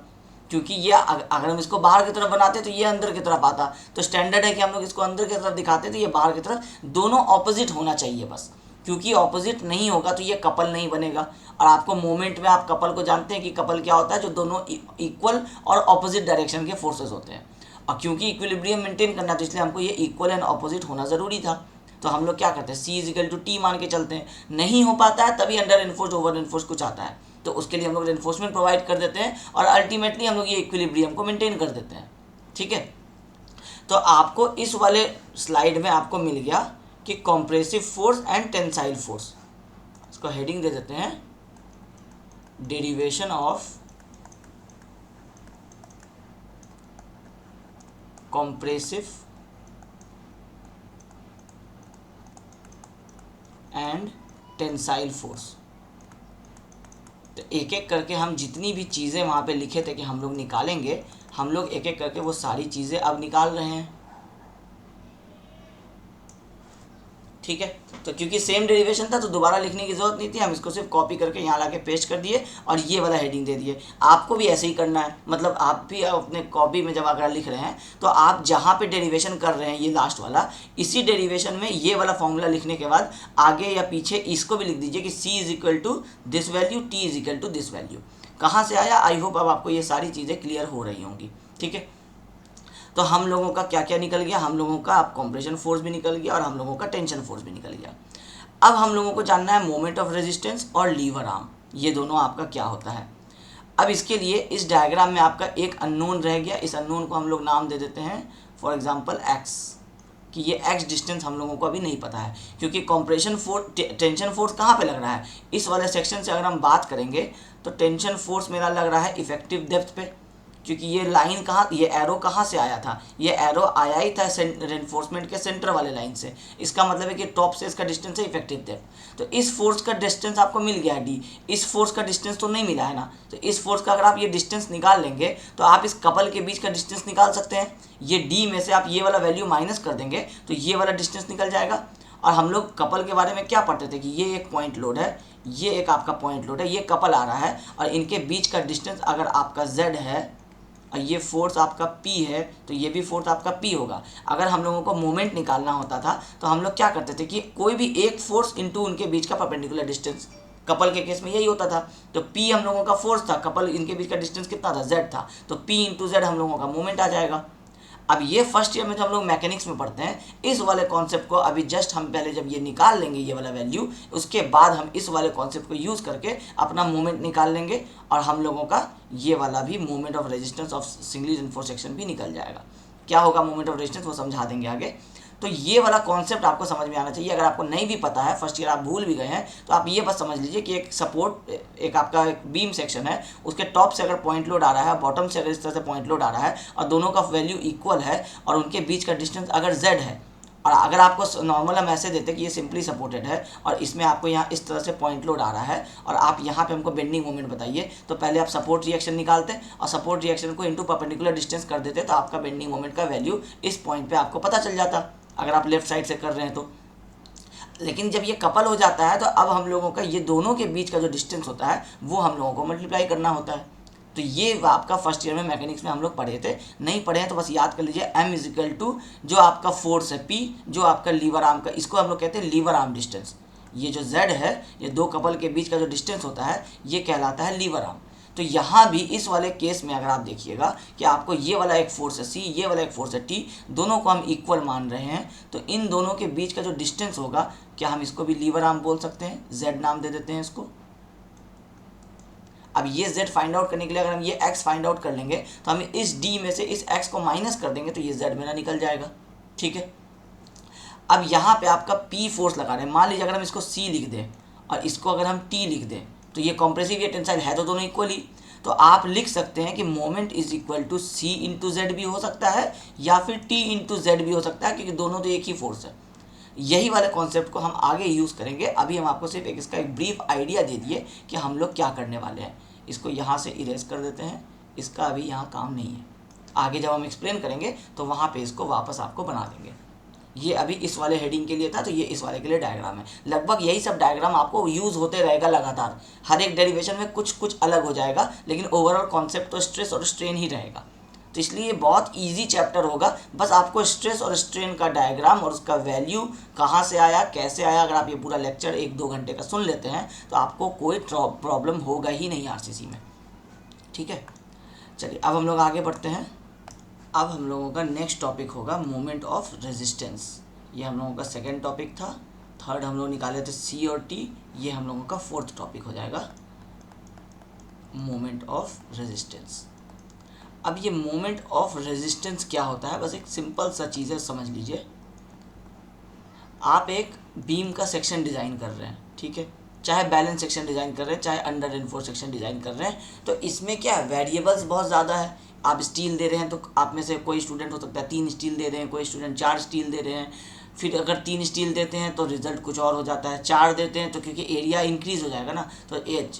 क्योंकि ये अगर हम इसको बाहर की तरफ बनाते तो ये अंदर की तरफ आता। तो स्टैंडर्ड है कि हम लोग इसको अंदर की तरफ दिखाते तो ये बाहर की तरफ, दोनों ऑपोजिट होना चाहिए बस, क्योंकि ऑपोजिट नहीं होगा तो ये कपल नहीं बनेगा। और आपको मोमेंट में आप कपल को जानते हैं कि कपल क्या होता है, जो दोनों इक्वल और ऑपोजिट डायरेक्शन के फोर्सेस होते हैं। और क्योंकि इक्विलिब्रियम मेंटेन करना तो इसलिए हमको ये इक्वल एंड ऑपोजिट होना ज़रूरी था। तो हम लोग क्या करते हैं, C इजिकल टू T मान के चलते हैं। नहीं हो पाता है तभी अंडर इन्फोर्स ओवर इन्फोर्स कुछ आता है, तो उसके लिए हम लोग रेनफोर्समेंट प्रोवाइड कर देते हैं और अल्टीमेटली हम लोग ये इक्विलिब्रियम को मेंटेन कर देते हैं। ठीक है, तो आपको इस वाले स्लाइड में आपको मिल गया कि compressive force and tensile force. इसको हेडिंग दे देते हैं, derivation of compressive and tensile force. तो एक एक करके हम जितनी भी चीज़ें वहाँ पे लिखे थे कि हम लोग निकालेंगे, हम लोग एक एक करके वो सारी चीज़ें अब निकाल रहे हैं। ठीक है, तो क्योंकि सेम डेरिवेशन था तो दोबारा लिखने की ज़रूरत नहीं थी, हम इसको सिर्फ कॉपी करके यहाँ लाके पेस्ट कर दिए और ये वाला हेडिंग दे दिए। आपको भी ऐसे ही करना है, मतलब आप भी अपने कॉपी में जब अगर लिख रहे हैं तो आप जहाँ पे डेरिवेशन कर रहे हैं ये लास्ट वाला, इसी डेरिवेशन में ये वाला फॉर्मूला लिखने के बाद आगे या पीछे इसको भी लिख दीजिए कि C is equal to this value, T is equal to this value. कहाँ से आया, आई होप अब आपको ये सारी चीज़ें क्लियर हो रही होंगी। ठीक है, तो हम लोगों का क्या क्या निकल गया, हम लोगों का अब कंप्रेशन फोर्स भी निकल गया और हम लोगों का टेंशन फोर्स भी निकल गया। अब हम लोगों को जानना है मोमेंट ऑफ रेजिस्टेंस और लीवर आर्म, ये दोनों आपका क्या होता है। अब इसके लिए इस डायग्राम में आपका एक अननोन रह गया, इस अननोन को हम लोग नाम दे देते हैं फॉर एग्जांपल x, कि ये x डिस्टेंस हम लोगों को अभी नहीं पता है, क्योंकि कंप्रेशन फोर्स टेंशन फोर्स कहाँ पे लग रहा है, इस वाले सेक्शन से अगर हम बात करेंगे तो टेंशन फोर्स मेरा लग रहा है इफेक्टिव डेप्थ पे, क्योंकि ये लाइन कहाँ, ये एरो कहाँ से आया था, ये एरो आया ही था रेनफोर्समेंट के सेंटर वाले लाइन से। इसका मतलब है कि टॉप से इसका डिस्टेंस है इफेक्टिव डेप्थ। तो इस फोर्स का डिस्टेंस आपको मिल गया है D, इस फोर्स का डिस्टेंस तो नहीं मिला है ना, तो इस फोर्स का अगर आप ये डिस्टेंस निकाल लेंगे तो आप इस कपल के बीच का डिस्टेंस निकाल सकते हैं। ये D में से आप ये वाला वैल्यू माइनस कर देंगे तो ये वाला डिस्टेंस निकल जाएगा। और हम लोग कपल के बारे में क्या पढ़ते थे कि ये एक पॉइंट लोड है, ये एक आपका पॉइंट लोड है, ये कपल आ रहा है और इनके बीच का डिस्टेंस अगर आपका Z है और ये फोर्स आपका P है तो ये भी फोर्स आपका P होगा। अगर हम लोगों को मोमेंट निकालना होता था तो हम लोग क्या करते थे कि कोई भी एक फोर्स इनटू उनके बीच का परपेंडिकुलर डिस्टेंस, कपल के केस में यही होता था। तो P हम लोगों का फोर्स था, कपल इनके बीच का डिस्टेंस कितना था, Z था, तो P इंटू Z हम लोगों का मोमेंट आ जाएगा। अब ये फर्स्ट ईयर में जो हम लोग मैकेनिक्स में पढ़ते हैं, इस वाले कॉन्सेप्ट को अभी जस्ट हम पहले जब ये निकाल लेंगे ये वाला वैल्यू, उसके बाद हम इस वाले कॉन्सेप्ट को यूज़ करके अपना मोमेंट निकाल लेंगे और हम लोगों का ये वाला भी moment of resistance of singly reinforced section भी निकल जाएगा। क्या होगा मोमेंट ऑफ रेजिस्टेंस वो समझा देंगे आगे। तो ये वाला कॉन्सेप्ट आपको समझ में आना चाहिए। अगर आपको नहीं भी पता है, फर्स्ट ईयर आप भूल भी गए हैं, तो आप ये बस समझ लीजिए कि एक सपोर्ट, एक आपका एक बीम सेक्शन है, उसके टॉप से अगर पॉइंट लोड आ रहा है, बॉटम से अगर इस तरह से पॉइंट लोड आ रहा है और दोनों का वैल्यू इक्वल है और उनके बीच का डिस्टेंस अगर Z है, और अगर आपको नॉर्मल हम ऐसे देते कि ये सिंपली सपोर्टेड है और इसमें आपको यहाँ इस तरह से पॉइंट लोड आ रहा है और आप यहाँ पे हमको बेंडिंग मोमेंट बताइए, तो पहले आप सपोर्ट रिएक्शन निकालते और सपोर्ट रिएक्शन को इनटू परपेंडिकुलर डिस्टेंस कर देते, तो आपका बेंडिंग मोमेंट का वैल्यू इस पॉइंट पे आपको पता चल जाता अगर आप लेफ्ट साइड से कर रहे हैं तो। लेकिन जब ये कपल हो जाता है तो अब हम लोगों का ये दोनों के बीच का जो डिस्टेंस होता है वो हम लोगों को मल्टीप्लाई करना होता है। तो ये आपका फर्स्ट ईयर में मैकेनिक्स में हम लोग पढ़े थे, नहीं पढ़े हैं तो बस याद कर लीजिए। m इज इक्वल टू जो आपका फोर्स है P, जो आपका लीवर आर्म का, इसको हम लोग कहते हैं लीवर आर्म डिस्टेंस। ये जो Z है, ये दो कपल के बीच का जो डिस्टेंस होता है ये कहलाता है लीवर आर्म। तो यहाँ भी इस वाले केस में अगर आप देखिएगा कि आपको ये वाला एक फोर्स है C, ये वाला एक फोर्स है T, दोनों को हम इक्वल मान रहे हैं, तो इन दोनों के बीच का जो डिस्टेंस होगा, क्या हम इसको भी लीवर आर्म बोल सकते हैं, Z नाम दे देते हैं इसको। अब ये Z फाइंड आउट करने के लिए अगर हम ये X फाइंड आउट कर लेंगे तो हम इस D में से इस X को माइनस कर देंगे तो ये Z मेरा निकल जाएगा, ठीक है। अब यहाँ पे आपका P फोर्स लगा रहे हैं, मान लीजिए अगर हम इसको C लिख दें और इसको अगर हम T लिख दें, तो ये कॉम्प्रेसिव ये टेंसाइल है तो दोनों इक्वल ही, तो आप लिख सकते हैं कि moment is equal to C into Z भी हो सकता है या फिर T इंटू Z भी हो सकता है, क्योंकि दोनों तो एक ही फोर्स है। यही वाले कॉन्सेप्ट को हम आगे यूज़ करेंगे। अभी हम आपको सिर्फ इसका एक ब्रीफ आइडिया दे दिए कि हम लोग क्या करने वाले हैं। इसको यहाँ से इरेज कर देते हैं, इसका अभी यहाँ काम नहीं है, आगे जब हम एक्सप्लेन करेंगे तो वहाँ पे इसको वापस आपको बना देंगे। ये अभी इस वाले हेडिंग के लिए था, तो ये इस वाले के लिए डायग्राम है। लगभग यही सब डायग्राम आपको यूज़ होते रहेगा लगातार, हर एक डेरिवेशन में कुछ कुछ अलग हो जाएगा, लेकिन ओवरऑल कॉन्सेप्ट तो स्ट्रेस और स्ट्रेन ही रहेगा। तो इसलिए ये बहुत इजी चैप्टर होगा, बस आपको स्ट्रेस और स्ट्रेन का डायग्राम और उसका वैल्यू कहाँ से आया, कैसे आया, अगर आप ये पूरा लेक्चर 1-2 घंटे का सुन लेते हैं तो आपको कोई प्रॉब्लम होगा ही नहीं आरसीसी में, ठीक है। चलिए अब हम लोग आगे बढ़ते हैं। अब हम लोगों का नेक्स्ट टॉपिक होगा मोमेंट ऑफ रेजिस्टेंस। ये हम लोगों का सेकेंड टॉपिक था, थर्ड हम लोग निकाले थे C और T, ये हम लोगों का फोर्थ टॉपिक हो जाएगा मोमेंट ऑफ रेजिस्टेंस। अब ये मोमेंट ऑफ रेजिस्टेंस क्या होता है, बस एक सिंपल सा चीज़ है, समझ लीजिए। आप एक बीम का सेक्शन डिज़ाइन कर रहे हैं, ठीक है, चाहे बैलेंस सेक्शन डिज़ाइन कर रहे हैं, चाहे अंडर रेनफोर्स सेक्शन डिज़ाइन कर रहे हैं, तो इसमें क्या है, वेरिएबल्स बहुत ज़्यादा है। आप स्टील दे रहे हैं तो आप में से कोई स्टूडेंट हो सकता है 3 स्टील दे रहे हैं, कोई स्टूडेंट 4 स्टील दे रहे हैं। फिर अगर 3 स्टील देते हैं तो रिजल्ट कुछ और हो जाता है, 4 देते हैं तो क्योंकि एरिया इंक्रीज़ हो जाएगा ना, तो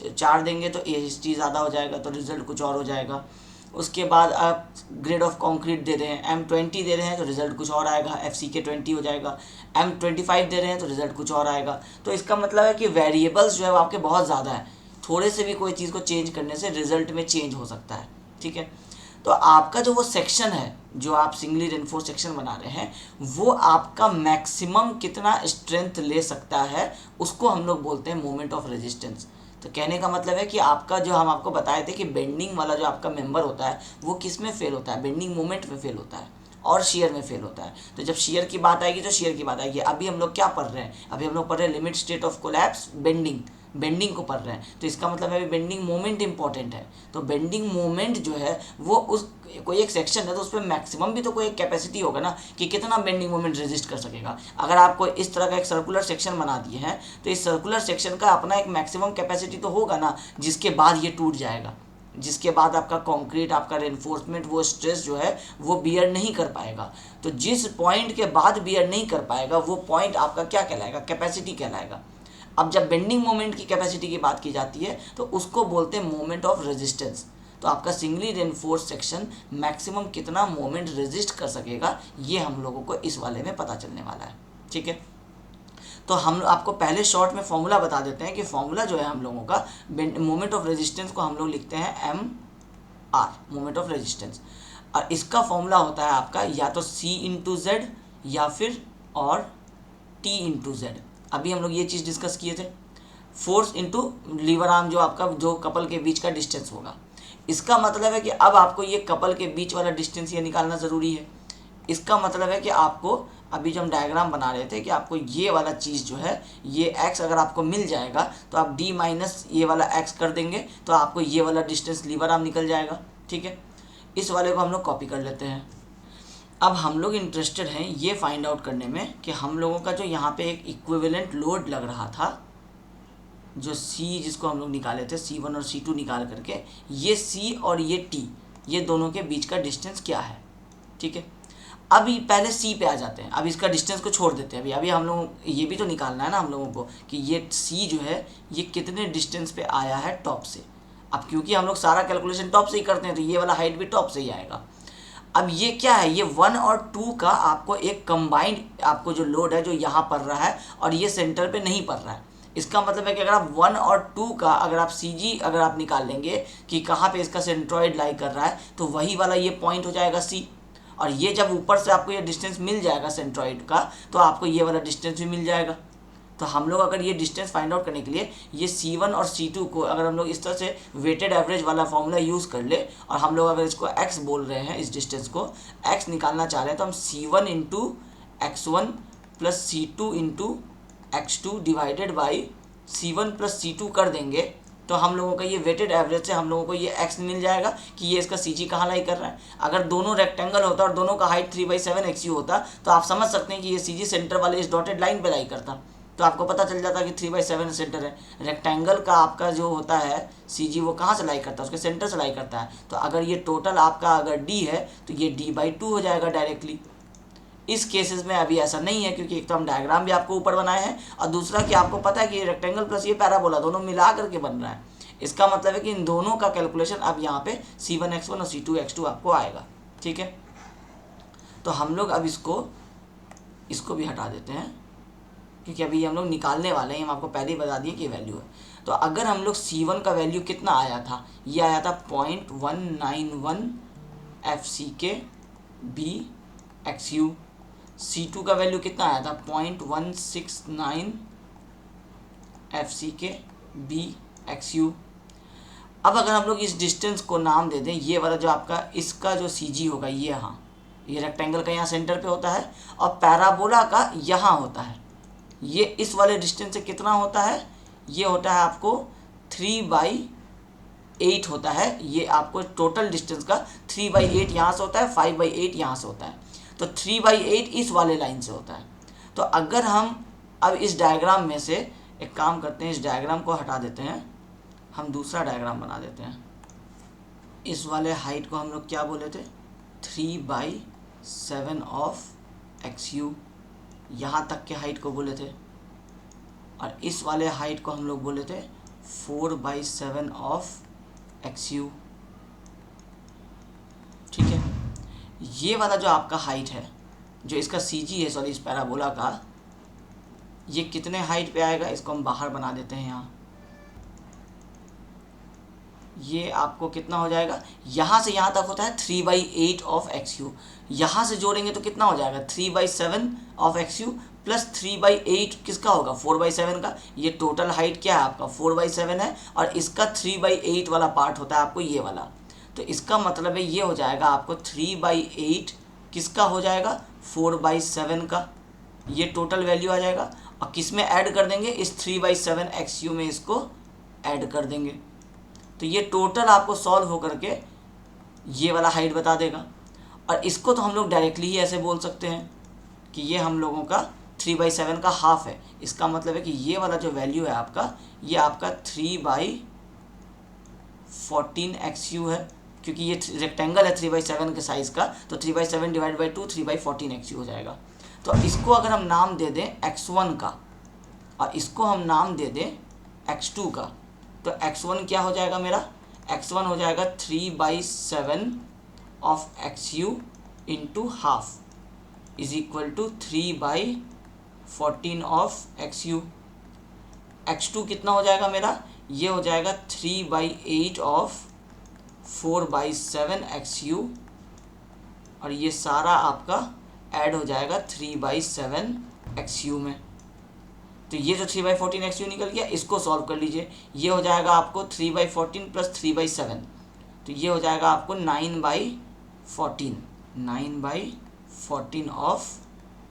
4 देंगे तो AST ज़्यादा हो जाएगा, तो रिजल्ट कुछ और हो जाएगा। उसके बाद आप ग्रेड ऑफ कंक्रीट दे रहे हैं, M20 दे रहे हैं तो रिज़ल्ट कुछ और आएगा, FCK 20 हो जाएगा। M25 दे रहे हैं तो रिज़ल्ट कुछ और आएगा। तो इसका मतलब है कि वेरिएबल्स जो है वो आपके बहुत ज़्यादा है, थोड़े से भी कोई चीज़ को चेंज करने से रिज़ल्ट में चेंज हो सकता है, ठीक है। तो आपका जो वो सेक्शन है, जो आप सिंगली रेनफोर्स सेक्शन बना रहे हैं, वो आपका मैक्सिमम कितना स्ट्रेंथ ले सकता है, उसको हम लोग बोलते हैं मोमेंट ऑफ रेजिस्टेंस। तो कहने का मतलब है कि आपका जो हम आपको बताए थे कि बेंडिंग वाला जो आपका मेंबर होता है वो किस में फेल होता है, बेंडिंग मोमेंट में फेल होता है और शेयर में फेल होता है। तो जब शेयर की बात आएगी तो शेयर की बात आएगी। अभी हम लोग क्या पढ़ रहे हैं, अभी हम लोग पढ़ रहे हैं limit state of collapse, bending को पढ़ रहे हैं। तो इसका मतलब है बेंडिंग मोमेंट इंपॉर्टेंट है। तो बेंडिंग मोमेंट जो है वो उस कोई एक सेक्शन है तो उस पर मैक्सिमम भी तो कोई एक कैपेसिटी होगा ना कि कितना बेंडिंग मोमेंट रेजिस्ट कर सकेगा। अगर आपको इस तरह का एक सर्कुलर सेक्शन बना दिए हैं तो इस सर्कुलर सेक्शन का अपना एक मैक्सिमम कैपेसिटी तो होगा ना, जिसके बाद ये टूट जाएगा, जिसके बाद आपका कंक्रीट, आपका रेनफोर्समेंट, वो स्ट्रेस जो है वो बियर नहीं कर पाएगा। तो जिस पॉइंट के बाद बियर नहीं कर पाएगा वो पॉइंट आपका क्या कहलाएगा, कैपेसिटी कहलाएगा। अब जब बेंडिंग मोमेंट की कैपेसिटी की बात की जाती है तो उसको बोलते हैं मोमेंट ऑफ रेजिस्टेंस। तो आपका सिंगली रेनफोर्स सेक्शन मैक्सिमम कितना मोमेंट रेजिस्ट कर सकेगा, ये हम लोगों को इस वाले में पता चलने वाला है, ठीक है। तो हम आपको पहले शॉर्ट में फॉर्मूला बता देते हैं कि फॉर्मूला जो है हम लोगों का मोमेंट ऑफ रेजिस्टेंस को हम लोग लिखते हैं MR, मोमेंट ऑफ रेजिस्टेंस। और इसका फॉर्मूला होता है आपका या तो C इंटू Z या फिर और T इंटू Z। अभी हम लोग ये चीज़ डिस्कस किए थे, फोर्स इंटू लीवर आर्म, जो आपका जो कपल के बीच का डिस्टेंस होगा। इसका मतलब है कि अब आपको ये कपल के बीच वाला डिस्टेंस ये निकालना ज़रूरी है। इसका मतलब है कि आपको अभी जो हम डायग्राम बना रहे थे कि आपको ये वाला चीज़ जो है, ये x अगर आपको मिल जाएगा तो आप d माइनस ये वाला x कर देंगे तो आपको ये वाला डिस्टेंस लीवर आर्म निकल जाएगा, ठीक है। इस वाले को हम लोग कॉपी कर लेते हैं। अब हम लोग इंटरेस्टेड हैं ये फाइंड आउट करने में कि हम लोगों का जो यहाँ पे एक इक्विवेलेंट लोड लग रहा था, जो C जिसको हम लोग निकाले थे C1 और C2 निकाल करके, ये C और ये T, ये दोनों के बीच का डिस्टेंस क्या है, ठीक है। अभी पहले C पे आ जाते हैं, अब इसका डिस्टेंस को छोड़ देते हैं। अभी हम लोग ये भी तो निकालना है ना हम लोगों को कि ये C जो है ये कितने डिस्टेंस पे आया है टॉप से। अब क्योंकि हम लोग सारा कैलकुलेशन टॉप से ही करते हैं तो ये वाला हाइट भी टॉप से ही आएगा। अब ये क्या है, ये 1 और 2 का आपको एक कंबाइंड आपको जो लोड है जो यहाँ पड़ रहा है और ये सेंटर पे नहीं पड़ रहा है, इसका मतलब है कि अगर आप 1 और 2 का अगर आप CG अगर आप निकाल लेंगे कि कहाँ पे इसका सेंट्रॉइड लाई कर रहा है, तो वही वाला ये पॉइंट हो जाएगा C। और ये जब ऊपर से आपको ये डिस्टेंस मिल जाएगा सेंट्रॉइड का, तो आपको ये वाला डिस्टेंस भी मिल जाएगा। तो हम लोग अगर ये डिस्टेंस फाइंड आउट करने के लिए ये C1 और C2 को अगर हम लोग इस तरह से वेटेड एवरेज वाला फॉर्मूला यूज़ कर ले, और हम लोग अगर इसको x बोल रहे हैं, इस डिस्टेंस को x निकालना चाह रहे हैं, तो हम C1 into x1 plus C2 into x2 divided by C1 plus C2 कर देंगे, तो हम लोगों का ये वेटेड एवरेज से हम लोगों को ये x मिल जाएगा कि ये इसका CG कहाँ लाई कर रहा है। अगर दोनों रेक्टेंगल होता और दोनों का हाइट 3/7 XU होता, तो आप समझ सकते हैं कि ये CG सेंटर वाले इस डॉटेड लाइन पे लाई करता, तो आपको पता चल जाता कि 3/7 सेंटर है। रेक्टेंगल का आपका जो होता है CG वो कहाँ से लाई करता है, उसके सेंटर से लाई करता है। तो अगर ये टोटल आपका अगर D है तो ये D/2 हो जाएगा डायरेक्टली। इस केसेस में अभी ऐसा नहीं है, क्योंकि एक तो हम डायग्राम भी आपको ऊपर बनाए हैं, और दूसरा कि आपको पता है कि ये रेक्टेंगल प्लस ये पैराबोला दोनों मिला करके बन रहा है। इसका मतलब है कि इन दोनों का कैलकुलेशन अब यहाँ पे C1x1 और C2x2 आपको आएगा। ठीक है, तो हम लोग अब इसको भी हटा देते हैं, क्योंकि अभी हम लोग निकालने वाले हैं। हम आपको पहले ही बता दिए कि वैल्यू है। तो अगर हम लोग C1 का वैल्यू कितना आया था, ये आया था 0.191 FCK BXU। C2 का वैल्यू कितना आया था, 0.169 FCK BXU। अब अगर हम लोग इस डिस्टेंस को नाम दे दें, ये वाला जो आपका इसका जो CG होगा, ये हाँ, ये रेक्टेंगल का यहाँ सेंटर पे होता है और पैराबोला का यहाँ होता है। ये इस वाले डिस्टेंस से कितना होता है, ये होता है आपको 3/8 होता है। ये आपको टोटल डिस्टेंस का 3/8 यहाँ से होता है, 5/8 यहाँ से होता है। तो 3/8 इस वाले लाइन से होता है। तो अगर हम अब इस डायग्राम में से एक काम करते हैं, इस डायग्राम को हटा देते हैं, हम दूसरा डायग्राम बना देते हैं। इस वाले हाइट को हम लोग क्या बोले थे, 3/7 ऑफ XU, यहाँ तक के हाइट को बोले थे। और इस वाले हाइट को हम लोग बोले थे 4/7 ऑफ XU। ठीक है, ये वाला जो आपका हाइट है, जो इसका CG है, सॉरी इस पैराबोला का, ये कितने हाइट पे आएगा, इसको हम बाहर बना देते हैं यहाँ। ये आपको कितना हो जाएगा, यहाँ से यहाँ तक होता है 3/8 ऑफ XU। यहाँ से जोड़ेंगे तो कितना हो जाएगा, 3/7 ऑफ XU प्लस 3/8 किसका होगा, 4/7 का। ये टोटल हाइट क्या है आपका, 4/7 है, और इसका 3/8 वाला पार्ट होता है आपको ये वाला। तो इसका मतलब है ये हो जाएगा आपको 3/8 किसका हो जाएगा, 4/7 का। ये टोटल वैल्यू आ जाएगा, और किस में ऐड कर देंगे, इस 3/7 XU में इसको ऐड कर देंगे। तो ये टोटल आपको सॉल्व होकर के ये वाला हाइट बता देगा। और इसको तो हम लोग डायरेक्टली ही ऐसे बोल सकते हैं कि ये हम लोगों का 3/7 का हाफ है। इसका मतलब है कि ये वाला जो वैल्यू है आपका, ये आपका 3/14 XU है, क्योंकि ये रेक्टेंगल है 3/7 के साइज़ का। तो 3/7 डिवाइड बाई 2 3/14 XU हो जाएगा। तो इसको अगर हम नाम दे दें x1 का, और इसको हम नाम दे दें x2 का, तो x1 क्या हो जाएगा मेरा, x1 हो जाएगा 3/7 of XU into half is equal to 3/14 of XU। x2 कितना हो जाएगा मेरा, ये हो जाएगा 3/8 ऑफ 4/7 XU, और ये सारा आपका ऐड हो जाएगा 3/7 XU में। तो ये जो 3/14 XU निकल गया, इसको सॉल्व कर लीजिए। ये हो जाएगा आपको 3/14 प्लस 3/7, तो ये हो जाएगा आपको 9/14 ऑफ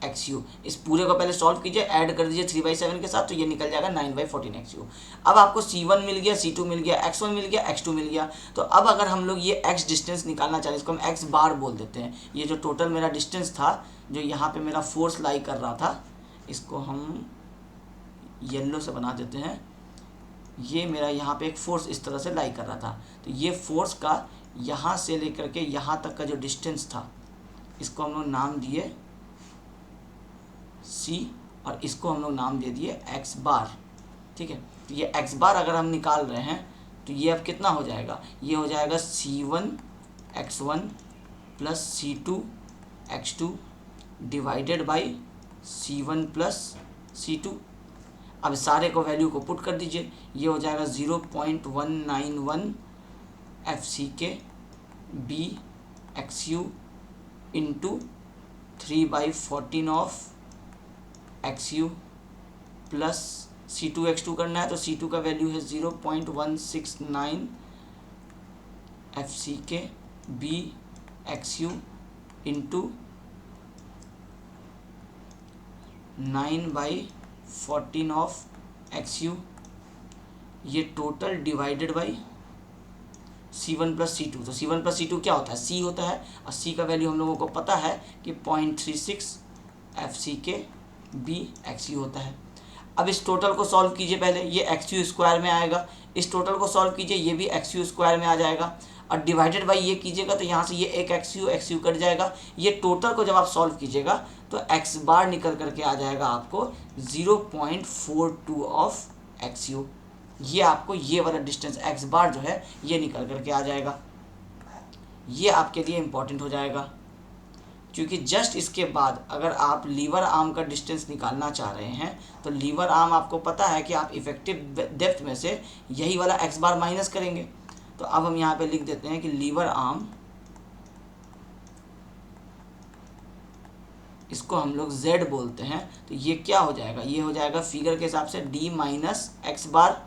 XU। इस पूरे को पहले सॉल्व कीजिए, ऐड कर दीजिए 3/7 के साथ, तो ये निकल जाएगा 9/14 XU। अब आपको C1 मिल गया, C2 मिल गया, x1 मिल गया, x2 मिल गया। तो अब अगर हम लोग ये x डिस्टेंस निकालना चाहें, इसको हम x बार बोल देते हैं। ये जो टोटल मेरा डिस्टेंस था, जो यहाँ पे मेरा फोर्स लाई कर रहा था, इसको हम येलो से बना देते हैं। ये मेरा यहाँ पे एक फोर्स इस तरह से लाई कर रहा था, तो ये फोर्स का यहाँ से लेकर के यहाँ तक का जो डिस्टेंस था, इसको हम लोग नाम दिए C, और इसको हम लोग नाम दे दिए x बार। ठीक है, तो ये x बार अगर हम निकाल रहे हैं, तो ये अब कितना हो जाएगा, ये हो जाएगा C1 x1 plus C2 x2 divided by C1 plus C2। अब सारे को वैल्यू को पुट कर दीजिए, ये हो जाएगा 0.191 FCK BXU into 3/14 of XU plus C2 X2 करना है तो C2 का वैल्यू है 0.169 FCK BXU into 9/14 of XU, ये total divided by C1 plus C2। तो C1 प्लस C2 क्या होता है? C होता है, और C का वैल्यू हम लोगों को पता है कि 0.36 FCK BXU होता है। अब इस टोटल को सॉल्व कीजिए, पहले ये XU स्क्वायर में आएगा, इस टोटल को सॉल्व कीजिए, ये भी XU स्क्वायर में आ जाएगा, और डिवाइडेड बाई ये कीजिएगा तो यहाँ से ये एक XU कट जाएगा। ये टोटल को जब आप सॉल्व कीजिएगा तो x बार निकल करके आ जाएगा आपको 0.42 ऑफ XU। ये आपको ये वाला डिस्टेंस x बार जो है ये निकल करके आ जाएगा। ये आपके लिए इम्पॉर्टेंट हो जाएगा, क्योंकि जस्ट इसके बाद अगर आप लीवर आर्म का डिस्टेंस निकालना चाह रहे हैं तो लीवर आर्म आपको पता है कि आप इफेक्टिव डेप्थ में से यही वाला x बार माइनस करेंगे। तो अब हम यहाँ पे लिख देते हैं कि लीवर आर्म, इसको हम लोग z बोलते हैं, तो ये क्या हो जाएगा? ये हो जाएगा फिगर के हिसाब से d माइनस एक्स बार,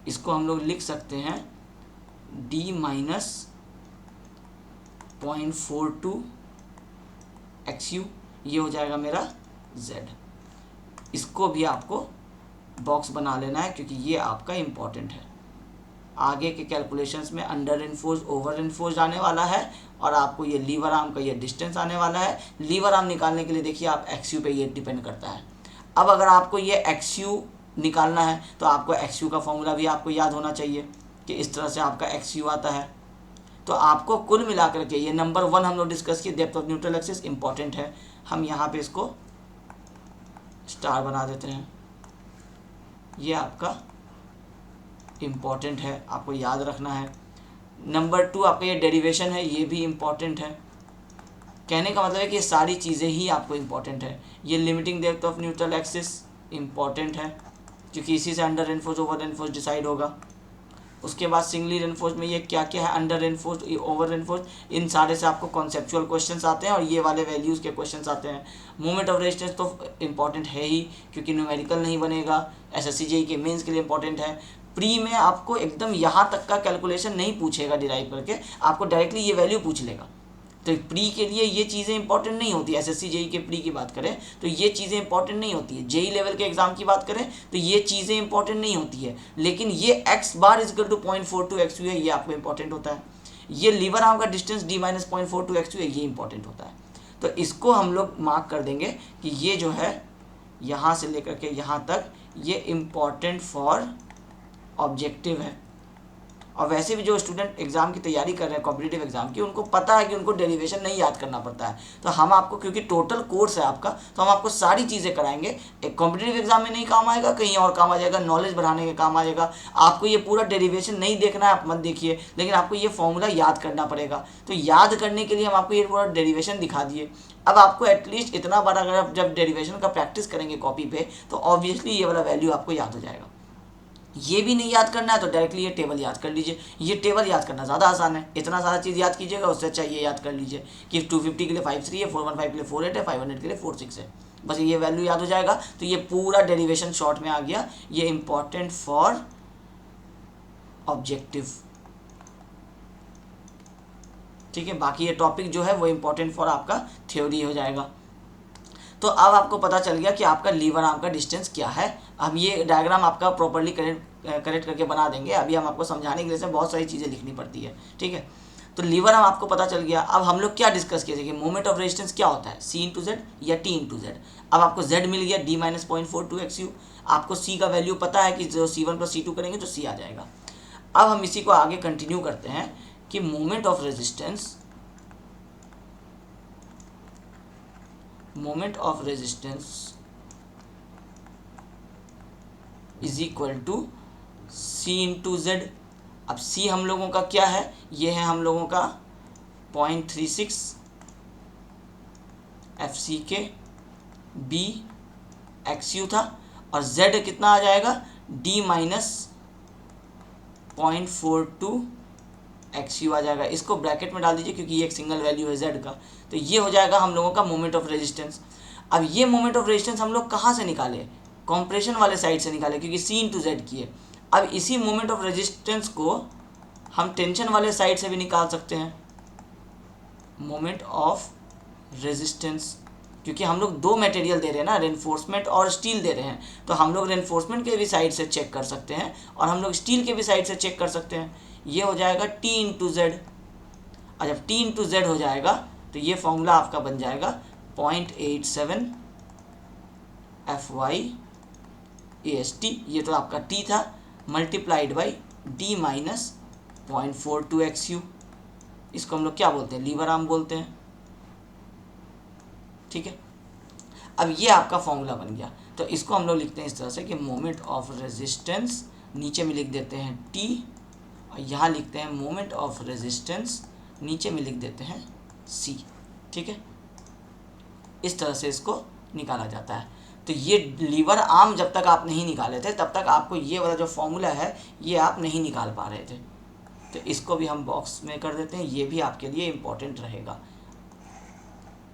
इसको हम लोग लिख सकते हैं d माइनस 0.42 XU, ये हो जाएगा मेरा z। इसको भी आपको बॉक्स बना लेना है क्योंकि ये आपका इम्पॉर्टेंट है। आगे के कैलकुलेशंस में अंडर इन्फोर्स ओवर इन्फोर्स आने वाला है, और आपको ये लीवर आर्म का ये डिस्टेंस आने वाला है। लीवर आर्म निकालने के लिए देखिए आप XU पे ये डिपेंड करता है। अब अगर आपको ये XU निकालना है तो आपको XU का फॉर्मूला भी आपको याद होना चाहिए कि इस तरह से आपका XU आता है। तो आपको कुल मिलाकर के ये नंबर 1 हम लोग डिस्कस किए, depth of neutral axis important है। हम यहाँ पे इसको स्टार बना देते हैं, ये आपका इम्पॉर्टेंट है, आपको याद रखना है। नंबर 2 आपका ये डेरिवेशन है, ये भी इम्पॉर्टेंट है। कहने का मतलब है कि ये सारी चीज़ें ही आपको इम्पॉर्टेंट है। ये limiting depth of neutral axis important है क्योंकि इसी से under reinforce over reinforce decide होगा। उसके बाद सिंगली रेनफोर्स में ये क्या क्या है, अंडर रेनफोर्स, ओवर रेनफोर्स, इन सारे से आपको कॉन्सेप्चुअल क्वेश्चंस आते हैं और ये वाले वैल्यूज़ के क्वेश्चंस आते हैं। मोमेंट ऑफ रेजिस्टेंस तो इम्पॉर्टेंट है ही क्योंकि न्यूमेरिकल नहीं बनेगा, SSC JEE के मेंस के लिए इम्पॉर्टेंट है। प्री में आपको एकदम यहाँ तक का कैलकुलेशन नहीं पूछेगा डिराइव करके, आपको डायरेक्टली ये वैल्यू पूछ लेगा। तो प्री के लिए ये चीज़ें इंपॉर्टेंट नहीं होती है। SSC JEE के प्री की बात करें तो ये चीज़ें इंपॉर्टेंट नहीं होती है। JEE लेवल के एग्जाम की बात करें तो ये चीज़ें इंपॉर्टेंट नहीं होती है, लेकिन ये x bar is equal to 0.42 XU है, ये आपको इंपॉर्टेंट होता है। ये लीवर आर्म का डिस्टेंस d माइनस 0.42 XU है, ये इंपॉर्टेंट होता है। तो इसको हम लोग मार्क कर देंगे कि ये जो है यहाँ से लेकर के यहाँ तक ये इम्पॉर्टेंट फॉर ऑब्जेक्टिव है। और वैसे भी जो स्टूडेंट एग्जाम की तैयारी कर रहे हैं कॉम्पिटिटिव एग्जाम की, उनको पता है कि उनको डेरिवेशन नहीं याद करना पड़ता है। तो हम आपको, क्योंकि टोटल कोर्स है आपका, तो हम आपको सारी चीज़ें कराएंगे। एक कॉम्पिटिटिव एग्जाम में नहीं काम आएगा, कहीं और काम आ जाएगा, नॉलेज बढ़ाने के काम आ जाएगा। आपको ये पूरा डेरिवेशन नहीं देखना है, आप मत देखिए, लेकिन आपको ये फॉर्मूला याद करना पड़ेगा। तो याद करने के लिए हम आपको ये पूरा डेरिवेशन दिखा दिए। अब आपको एटलीस्ट इतना बार अगर आप जब डेरिवेशन का प्रैक्टिस करेंगे कॉपी पे, तो ऑब्वियसली ये वाला वैल्यू आपको याद हो जाएगा। ये भी नहीं याद करना है तो डायरेक्टली ये टेबल याद कर लीजिए। ये टेबल याद करना ज़्यादा आसान है, इतना सारा चीज़ याद कीजिएगा, उससे अच्छा ये याद कर लीजिए कि 250 के लिए 53 है, 415 के लिए 48 है, 500 के लिए 46 है। बस ये वैल्यू याद हो जाएगा तो ये पूरा डेरिवेशन शॉर्ट में आ गया। ये इंपॉर्टेंट फॉर ऑब्जेक्टिव, ठीक है। बाकी ये टॉपिक जो है वो इंपॉर्टेंट फॉर आपका थ्योरी हो जाएगा। तो अब आपको पता चल गया कि आपका लीवर आर्म का डिस्टेंस क्या है। हम ये डायग्राम आपका प्रॉपर्ली करेक्ट करके बना देंगे। अभी हम आपको समझाने के लिए से बहुत सारी चीज़ें लिखनी पड़ती है, ठीक है। तो लीवर आर्म आपको पता चल गया। अब हम लोग क्या डिस्कस किए थे कि मोमेंट ऑफ रेजिस्टेंस क्या होता है, C इंटू जेड या T इंटू जेड। अब आपको Z मिल गया d माइनस 0.42 XU। आपको C का वैल्यू पता है कि जो C1 प्लस C2 करेंगे तो C आ जाएगा। अब हम इसी को आगे कंटिन्यू करते हैं कि moment of resistance is equal to C into Z. अब C हम लोगों का क्या है, ये है हम लोगों का 0.36 FCK BXU था, और z कितना आ जाएगा, d माइनस 0.42 XU आ जाएगा। इसको ब्रैकेट में डाल दीजिए क्योंकि ये एक सिंगल वैल्यू है z का। तो ये हो जाएगा हम लोगों का मोमेंट ऑफ रेजिस्टेंस। अब ये मोमेंट ऑफ रेजिस्टेंस हम लोग कहाँ से निकाले, कॉम्प्रेशन वाले साइड से निकाले क्योंकि c इंटू जेड की है। अब इसी मोमेंट ऑफ रेजिस्टेंस को हम टेंशन वाले साइड से भी निकाल सकते हैं, मोमेंट ऑफ रेजिस्टेंस, क्योंकि हम लोग दो मटेरियल दे रहे हैं ना, रेनफोर्समेंट और स्टील दे रहे हैं, तो हम लोग रेनफोर्समेंट के भी साइड से चेक कर सकते हैं और हम लोग स्टील के भी साइड से चेक कर सकते हैं। ये हो जाएगा T इंटू जेड, और जब T इंटू जेड हो जाएगा तो ये फॉर्मूला आपका बन जाएगा 0.87 FY AST, ये तो आपका T था, multiplied by D minus 0.42 XU। इसको हम लोग क्या बोलते हैं, लीवर आर्म बोलते हैं। ठीक है, अब ये आपका फॉर्मूला बन गया। तो इसको हम लोग लिखते हैं इस तरह से कि मोमेंट ऑफ रेजिस्टेंस, नीचे में लिख देते हैं T, और यहाँ लिखते हैं मोमेंट ऑफ रेजिस्टेंस, नीचे में लिख देते हैं C। ठीक है, इस तरह से इसको निकाला जाता है। तो ये लीवर आर्म जब तक आप नहीं निकाले थे तब तक आपको ये वाला जो फॉर्मूला है ये आप नहीं निकाल पा रहे थे। तो इसको भी हम बॉक्स में कर देते हैं, ये भी आपके लिए इम्पोर्टेंट रहेगा।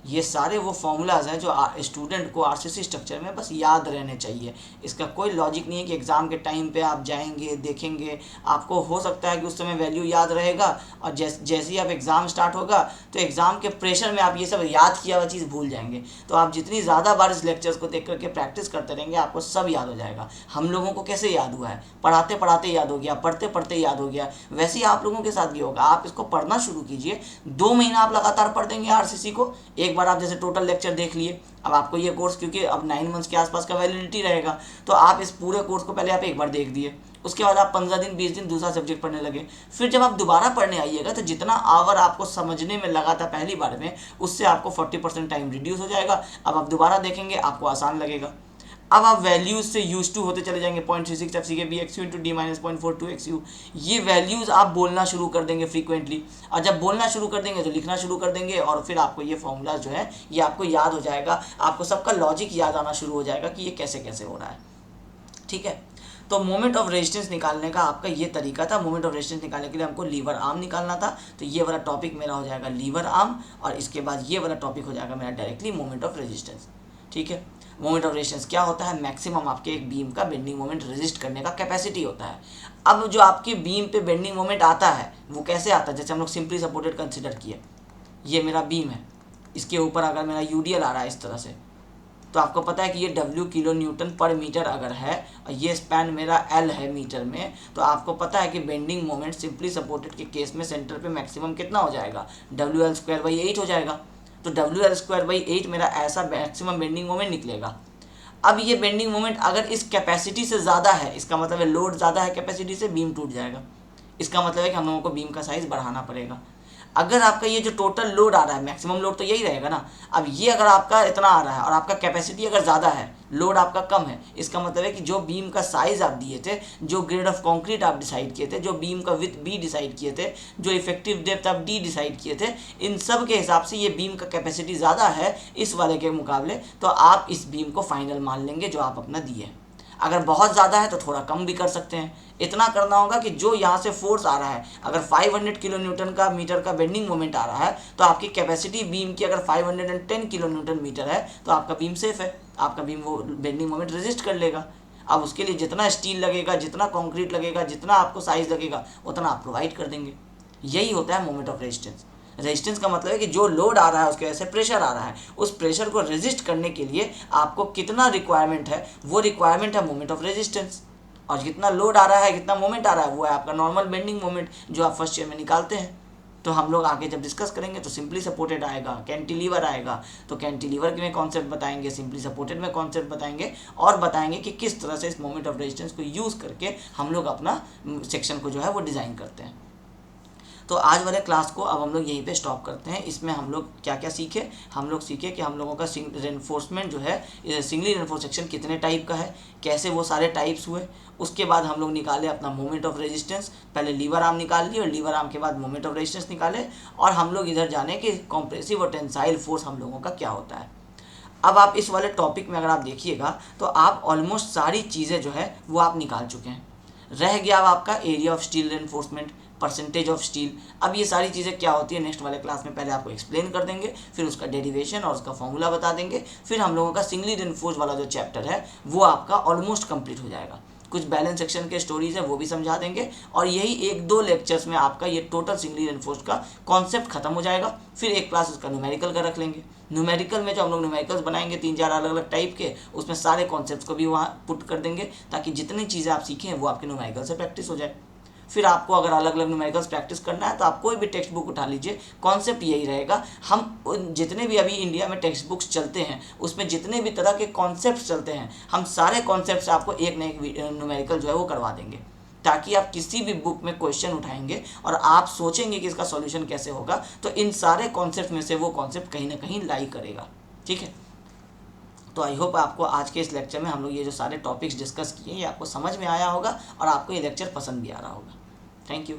ये सारे वो फॉर्मूलाज हैं जो स्टूडेंट को आरसीसी स्ट्रक्चर में बस याद रहने चाहिए। इसका कोई लॉजिक नहीं है कि एग्ज़ाम के टाइम पे आप जाएंगे देखेंगे, आपको हो सकता है कि उस समय वैल्यू याद रहेगा और जैसे ही आप एग्ज़ाम स्टार्ट होगा तो एग्ज़ाम के प्रेशर में आप ये सब याद किया हुआ चीज़ भूल जाएंगे। तो आप जितनी ज़्यादा बार इस लेक्चर्स को देख करके प्रैक्टिस करते रहेंगे आपको सब याद हो जाएगा। हम लोगों को कैसे याद हुआ है, पढ़ाते पढ़ाते याद हो गया, पढ़ते पढ़ते याद हो गया, वैसे ही आप लोगों के साथ भी होगा। आप इसको पढ़ना शुरू कीजिए, 2 महीना आप लगातार पढ़ देंगे आरसीसी को। एक बार आप जैसे टोटल लेक्चर देख लिए, अब आपको ये कोर्स क्योंकि अब 9 मंथ्स के आसपास का वैलिडिटी रहेगा, तो आप इस पूरे कोर्स को पहले आप एक बार देख दिए, उसके बाद आप 15 दिन 20 दिन दूसरा सब्जेक्ट पढ़ने लगे। फिर जब आप दोबारा पढ़ने आइएगा तो जितना आवर आपको समझने में लगा था पहली बार में, उससे आपको 40% टाइम रिड्यूस हो जाएगा। अब आप दोबारा देखेंगे आपको आसान लगेगा। अब आप वैल्यूज से यूज टू होते चले जाएंगे, 0.36 FCKB XU into D minus 0.42 XU। ये वैल्यूज़ आप बोलना शुरू कर देंगे फ्रीक्वेंटली, और जब बोलना शुरू कर देंगे तो लिखना शुरू कर देंगे, और फिर आपको ये फॉर्मूला जो है ये आपको याद हो जाएगा। आपको सबका लॉजिक याद आना शुरू हो जाएगा कि ये कैसे कैसे हो रहा है। ठीक है, तो मोमेंट ऑफ रेजिस्टेंस निकालने का आपका ये तरीका था। मोमेंट ऑफ रेजिस्टेंस निकालने के लिए हमको लीवर आर्म निकालना था, तो ये वाला टॉपिक मेरा हो जाएगा लीवर आर्म, और इसके बाद ये वाला टॉपिक हो जाएगा मेरा डायरेक्टली मोमेंट ऑफ रेजिस्टेंस। ठीक है, मोमेंट ऑफ रेजिस्टेंस क्या होता है, मैक्सिमम आपके एक बीम का बेंडिंग मोमेंट रेजिस्ट करने का कैपेसिटी होता है। अब जो आपकी बीम पे बेंडिंग मोमेंट आता है वो कैसे आता है, जैसे हम लोग सिंपली सपोर्टेड कंसिडर किए, ये मेरा बीम है, इसके ऊपर अगर मेरा यूडीएल आ रहा है इस तरह से, तो आपको पता है कि ये W किलो न्यूटन पर मीटर अगर है और ये स्पैन मेरा L है मीटर में, तो आपको पता है कि बेंडिंग मोमेंट सिंपली सपोर्टेड के केस में सेंटर पे मैक्सिमम कितना हो जाएगा, WL²/8 हो जाएगा। तो WL²/8 मेरा ऐसा मैक्सिमम बेंडिंग मोमेंट निकलेगा। अब ये बेंडिंग मोमेंट अगर इस कैपेसिटी से ज़्यादा है, इसका मतलब है लोड ज़्यादा है कैपेसिटी से, बीम टूट जाएगा। इसका मतलब है कि हम लोगों को बीम का साइज़ बढ़ाना पड़ेगा। अगर आपका ये जो टोटल लोड आ रहा है, मैक्सिमम लोड तो यही रहेगा ना, अब ये अगर आपका इतना आ रहा है और आपका कैपेसिटी अगर ज़्यादा है, लोड आपका कम है, इसका मतलब है कि जो बीम का साइज़ आप दिए थे, जो ग्रेड ऑफ कंक्रीट आप डिसाइड किए थे, जो बीम का विथ B डिसाइड किए थे, जो इफेक्टिव डेप्थ आप D डिसाइड किए थे, इन सब के हिसाब से ये बीम का कैपेसिटी ज़्यादा है इस वाले के मुकाबले, तो आप इस बीम को फाइनल मान लेंगे जो आप अपना दिए। अगर बहुत ज़्यादा है तो थोड़ा कम भी कर सकते हैं। इतना करना होगा कि जो यहाँ से फोर्स आ रहा है, अगर 500 किलो न्यूटन का मीटर का बेंडिंग मोमेंट आ रहा है, तो आपकी कैपेसिटी बीम की अगर 510 किलो न्यूटन मीटर है तो आपका बीम सेफ है, आपका बीम वो बेंडिंग मोमेंट रेजिस्ट कर लेगा। अब उसके लिए जितना स्टील लगेगा, जितना कंक्रीट लगेगा, जितना आपको साइज़ लगेगा, उतना आप प्रोवाइड कर देंगे। यही होता है मोमेंट ऑफ रेजिस्टेंस। रेजिस्टेंस का मतलब है कि जो लोड आ रहा है उसके वजह से प्रेशर आ रहा है, उस प्रेशर को रेजिस्ट करने के लिए आपको कितना रिक्वायरमेंट है, वो रिक्वायरमेंट है मोमेंट ऑफ रेजिस्टेंस। और कितना लोड आ रहा है, कितना मोमेंट आ रहा है, वो है आपका नॉर्मल बेंडिंग मोमेंट जो आप फर्स्ट ईयर में निकालते हैं। तो हम लोग आगे जब डिस्कस करेंगे तो सिंपली सपोर्टेड आएगा, कैंटिलीवर आएगा, तो कैंटिलीवर में कॉन्सेप्ट बताएंगे, सिंपली सपोर्टेड में कॉन्सेप्ट बताएंगे, और बताएंगे कि किस तरह से इस मोमेंट ऑफ रेजिस्टेंस को यूज़ करके हम लोग अपना सेक्शन को जो है वो डिज़ाइन करते हैं। तो आज वाले क्लास को अब हम लोग यहीं पे स्टॉप करते हैं। इसमें हम लोग क्या क्या सीखे, हम लोग सीखे कि हम लोगों का रेनफोर्समेंट जो है, सिंगली रेनफोर्स सेक्शन कितने टाइप का है, कैसे वो सारे टाइप्स हुए। उसके बाद हम लोग निकाले अपना मोमेंट ऑफ रेजिस्टेंस, पहले लीवर आर्म निकाल लिए और लीवर आर्म के बाद मोमेंट ऑफ रेजिस्टेंस निकाले, और हम लोग इधर जाने कि कॉम्प्रेसिव और टेंसाइल फोर्स हम लोगों का क्या होता है। अब आप इस वाले टॉपिक में अगर आप देखिएगा तो आप ऑलमोस्ट सारी चीज़ें जो है वो आप निकाल चुके हैं। रह गया अब आपका area of steel reinforcement, percentage of steel. अब ये सारी चीज़ें क्या होती है नेक्स्ट वाले क्लास में पहले आपको एक्सप्लेन कर देंगे, फिर उसका डेरिवेशन और उसका फॉर्मूला बता देंगे, फिर हम लोगों का सिंगली रेनफोर्स वाला जो चैप्टर है वो आपका ऑलमोस्ट कंप्लीट हो जाएगा। कुछ बैलेंस सेक्शन के स्टोरीज है वो भी समझा देंगे, और यही 1-2 लेक्चर्स में आपका ये टोटल सिंगली रेनफोर्स का कॉन्सेप्ट खत्म हो जाएगा। फिर एक क्लास उसका न्यूमेरिकल का रख लेंगे। न्यूमेरिकल में जो हम लोग न्यूमेरिकल्स बनाएंगे 3-4 अलग अलग टाइप के, उसमें सारे कॉन्सेप्ट्स को भी वहाँ पुट कर देंगे, ताकि जितनी चीज़ें आप सीखें वो आपके न्यूमेरिकल से प्रैक्टिस हो जाए। फिर आपको अगर अलग अलग न्यूमेरिकल्स प्रैक्टिस करना है तो आप कोई भी टेक्स्ट बुक उठा लीजिए, कॉन्सेप्ट यही रहेगा। हम जितने भी अभी इंडिया में टेक्स्ट बुक्स चलते हैं उसमें जितने भी तरह के कॉन्सेप्ट चलते हैं, हम सारे कॉन्सेप्ट से आपको एक न एक न्यूमेरिकल जो है वो करवा देंगे, ताकि आप किसी भी बुक में क्वेश्चन उठाएंगे और आप सोचेंगे कि इसका सॉल्यूशन कैसे होगा, तो इन सारे कॉन्सेप्ट में से वो कॉन्सेप्ट कहीं ना कहीं लाई करेगा। ठीक है, तो आई होप आपको आज के इस लेक्चर में हम लोग ये जो सारे टॉपिक्स डिस्कस किए ये आपको समझ में आया होगा और आपको ये लेक्चर पसंद भी आ रहा होगा। Thank you.